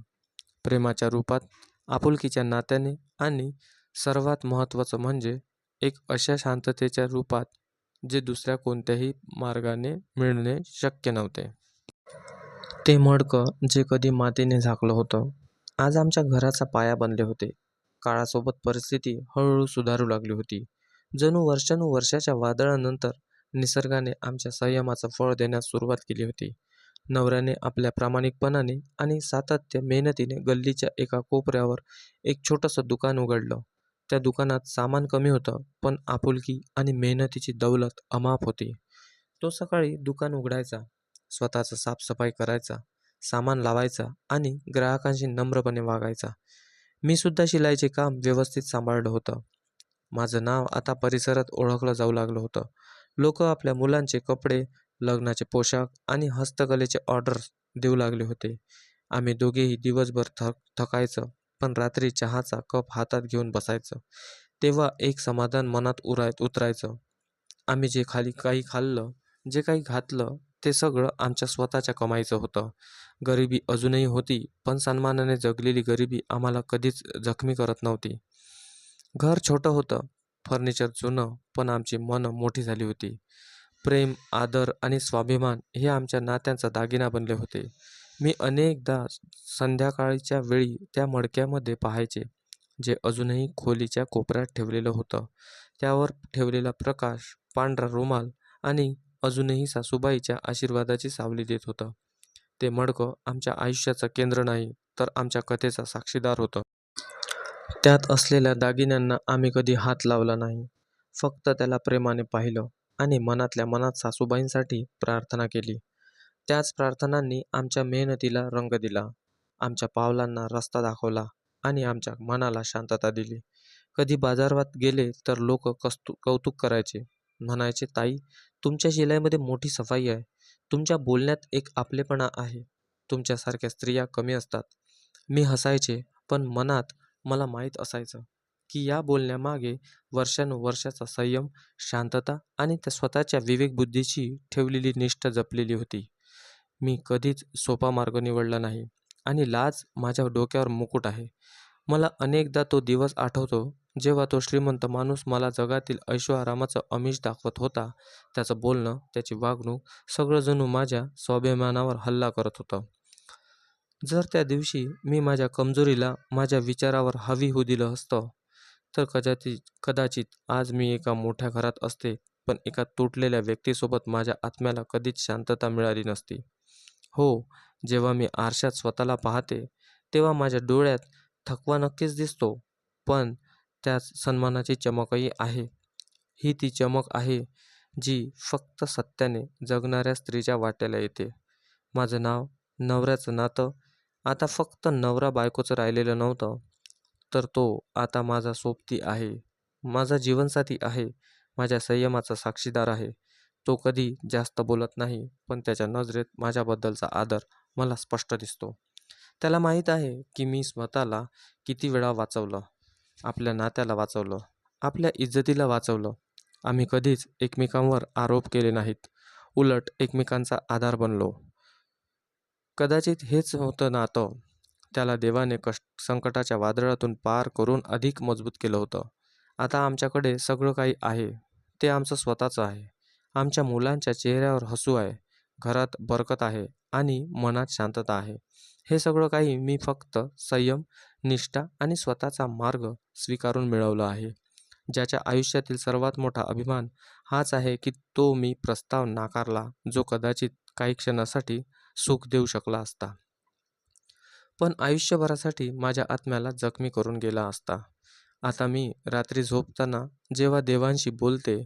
A: प्रेमाच्या रूपात, आपुलकीच्या नात्याने आणि सर्वात महत्त्वाचं म्हणजे एक अशा शांततेच्या रूपात, जे दुसऱ्या कोणत्याही मार्गाने मिळणे शक्य नव्हते. ते मडकं जे कधी मातीने झाकलं होतं, आज आमच्या घराचा पाया बनले होते. काळासोबत परिस्थिती हळूहळू सुधारू लागली होती. जणू वर्षानुवर्षाच्या वादळानंतर निसर्गाने आमच्या संयमाचं फळ देण्यास सुरुवात केली होती. नवऱ्याने आपल्या प्रामाणिकपणाने आणि सातत्य मेहनतीने गल्लीच्या एका कोपऱ्यावर एक छोटंसं दुकान उघडलं. त्या दुकानात सामान कमी होतं, पण आपुलकी आणि मेहनतीची दौलत अमाप होती. तो सकाळी दुकान उघडायचा, स्वतःचं साफसफाई करायचा, सामान लावायचा आणि ग्राहकांशी नम्रपणे वागायचा. मी सुद्धा शिलाईचे काम व्यवस्थित सांभाळलं होतं. माझं नाव आता परिसरात ओळखलं जाऊ लागलं होतं. लोक आपल्या मुलांचे कपडे, लग्नाचे पोशाख आणि हस्तकलेचे ऑर्डर्स देऊ लागले होते. आम्ही दोघेही दिवसभर थकायचं, पण रात्री चहाचा कप हातात घेऊन बसायचं. तेव्हा एक समाधान मनात उतरायचं. आम्ही जे काही खाल्लं, जे काही घातलं, ते सगळं आमच्या स्वतःच्या कमाईचं होतं. गरिबी अजूनही होती, पण सन्मानाने जगलेली गरिबी आम्हाला कधीच जखमी करत नव्हती. घर छोटं होतं, फर्निचर जुनं, पण आमची मनं मोठी झाली होती. प्रेम, आदर आणि स्वाभिमान हे आमच्या नात्यांचा दागिना बनले होते. मी अनेकदा संध्याकाळच्या वेळी त्या मडक्यामध्ये पाहायचे, जे अजूनही खोलीच्या कोपऱ्यात ठेवलेलं होतं. त्यावर ठेवलेला प्रकाश, पांढरा रुमाल आणि अजूनही सासूबाईच्या आशीर्वादाची सावली देत होतं. ते मडकं आमच्या आयुष्याचं केंद्र नाही, तर आमच्या कथेचा साक्षीदार होतं. त्यात असलेल्या दागिन्यांना आम्ही कधी हात लावला नाही. फक्त त्याला प्रेमाने पाहिलं आणि मनातल्या मनात सासूबाईंसाठी प्रार्थना केली. त्याच प्रार्थनांनी आमच्या मेहनतीला रंग दिला, आमच्या पावलांना रस्ता दाखवला आणि आमच्या मनाला शांतता दिली. कधी बाजारात गेले तर लोक कौतुक करायचे. म्हणायचे, ताई, तुमच्या शिलाईमध्ये मोठी सफाई आहे. तुमच्या बोलण्यात एक आपलेपणा आहे. तुमच्यासारख्या स्त्रिया कमी असतात. मी हसायचे, पण मनात मला माहीत असायचं की या बोलण्यामागे वर्षानुवर्षाचा संयम, शांतता आणि त्या स्वतःच्या विवेकबुद्धीची ठेवलेली निष्ठा जपलेली होती. मी कधीच सोपा मार्ग निवडला नाही आणि लाज माझ्या डोक्यावर मुकुट आहे. मला अनेकदा तो दिवस आठवतो, जेव्हा तो श्रीमंत माणूस मला जगातील ऐशोआरामाचं आमिष दाखवत होता. त्याचं बोलणं, त्याची वागणूक सगळं जणू माझ्या स्वाभिमानावर हल्ला करत होतं. जर त्या दिवशी मी माझ्या कमजोरीला माझ्या विचारावर हवी होऊ दिलं असतं, तर कदाचित आज मी एका मोठ्या घरात असते, पण एका तुटलेल्या व्यक्तीसोबत माझ्या आत्म्याला कधीच शांतता मिळाली नसती. हो, जेव्हा मी आरशात स्वतःला पाहते, तेव्हा माझ्या डोळ्यात थकवा नक्कीच दिसतो, पण त्यात सन्मानाची चमकही आहे. ही ती चमक आहे, जी फक्त सत्याने जगणाऱ्या स्त्रीच्या वाट्याला येते. माझं नाव, नवऱ्याचं नातं आता फक्त नवरा बायकोचं राहिलेलं नव्हतं, तर तो आता माझा सोबती आहे, माझा जीवनसाथी आहे, माझ्या संयमाचा साक्षीदार आहे. तो कधी जास्त बोलत नाही, पण त्याच्या नजरेत माझ्याबद्दलचा आदर मला स्पष्ट दिसतो. त्याला माहीत आहे की मी स्वतःला किती वेळा वाचवलं, आपल्या नात्याला वाचवलं, आपल्या इज्जतीला वाचवलं. आम्ही कधीच एकमेकांवर आरोप केले नाहीत, उलट एकमेकांचा आधार बनलो. कदाचित हेच होतं नातं. त्याला देवाने संकटाच्या वादळातून पार करून अधिक मजबूत केलं होतं. आता आमच्याकडे सगळं काही आहे. ते आमचं स्वतःचं आहे. आमच्या मुलांच्या चेहऱ्यावर हसू आहे, घरात बरकत आहे आणि मनात शांतता आहे. हे सगळं काही मी फक्त संयम, निष्ठा आणि स्वतःचा मार्ग स्वीकारून मिळवलं आहे. ज्याच्या आयुष्यातील सर्वात मोठा अभिमान हाच आहे की तो मी प्रस्ताव नाकारला, जो कदाचित काही क्षणासाठी सुख देऊ शकला असता, पण आयुष्यभरासाठी माझ्या आत्म्याला जखमी करून गेला असता. आता मी रात्री झोपताना जेव्हा देवांशी बोलते,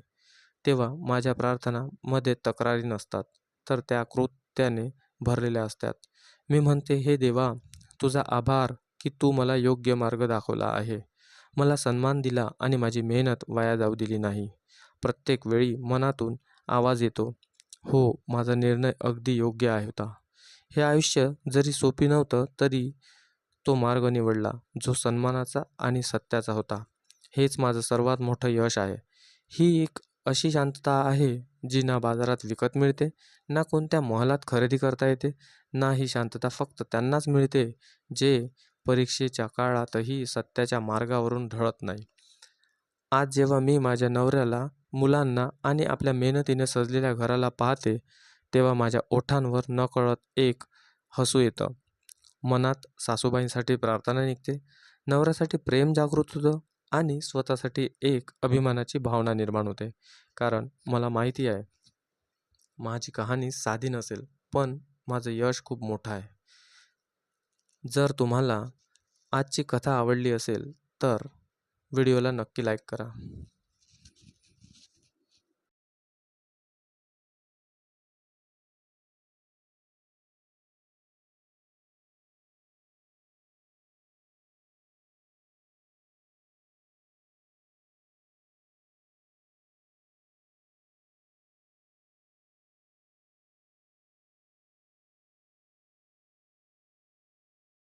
A: तेव्हा माझ्या प्रार्थना मध्ये तक्रारी नसतात, तर त्या कृत्याने भरलेल्या असतात. मी म्हणते, हे देवा, तुझा आभार की तू मला योग्य मार्ग दाखवला आहे, मला सन्मान दिला आणि माझी मेहनत वाया जाऊ दिली नाही. प्रत्येक वेळी मनातून आवाज येतो, हो, माझा निर्णय अगदी योग्य आहे होता. हे आयुष्य जरी सोपी नव्हतं, तरी तो मार्ग निवडला, जो सन्मानाचा आणि सत्याचा होता. हेच माझं सर्वात मोठं यश आहे. ही एक अशी शांतता आहे, जी ना बाजारात विकत मिळते, ना कोणत्या महालात खरेदी करता येते. ना ही शांतता फक्त त्यांनाच मिळते, जे परीक्षेच्या काळातही सत्याच्या मार्गावरून ढळत नाही. आज जेव्हा मी माझ्या नवऱ्याला, मुलांना आणि आपल्या मेहनतीने सजलेल्या घराला पाहते, तेव्हा माझ्या ओठांवर नकळत एक हसू येतं. मनात सासूबाईंसाठी प्रार्थना निघते, नवऱ्यासाठी प्रेम जागृत होतं आणि स्वतःसाठी एक अभिमानाची भावना निर्माण होते. कारण मला माहिती आहे, माझी कहाणी साधी नसेल, पण माझं यश खूप मोठं आहे. जर तुम्हाला आजची कथा आवडली असेल, तर व्हिडिओला नक्की लाईक करा.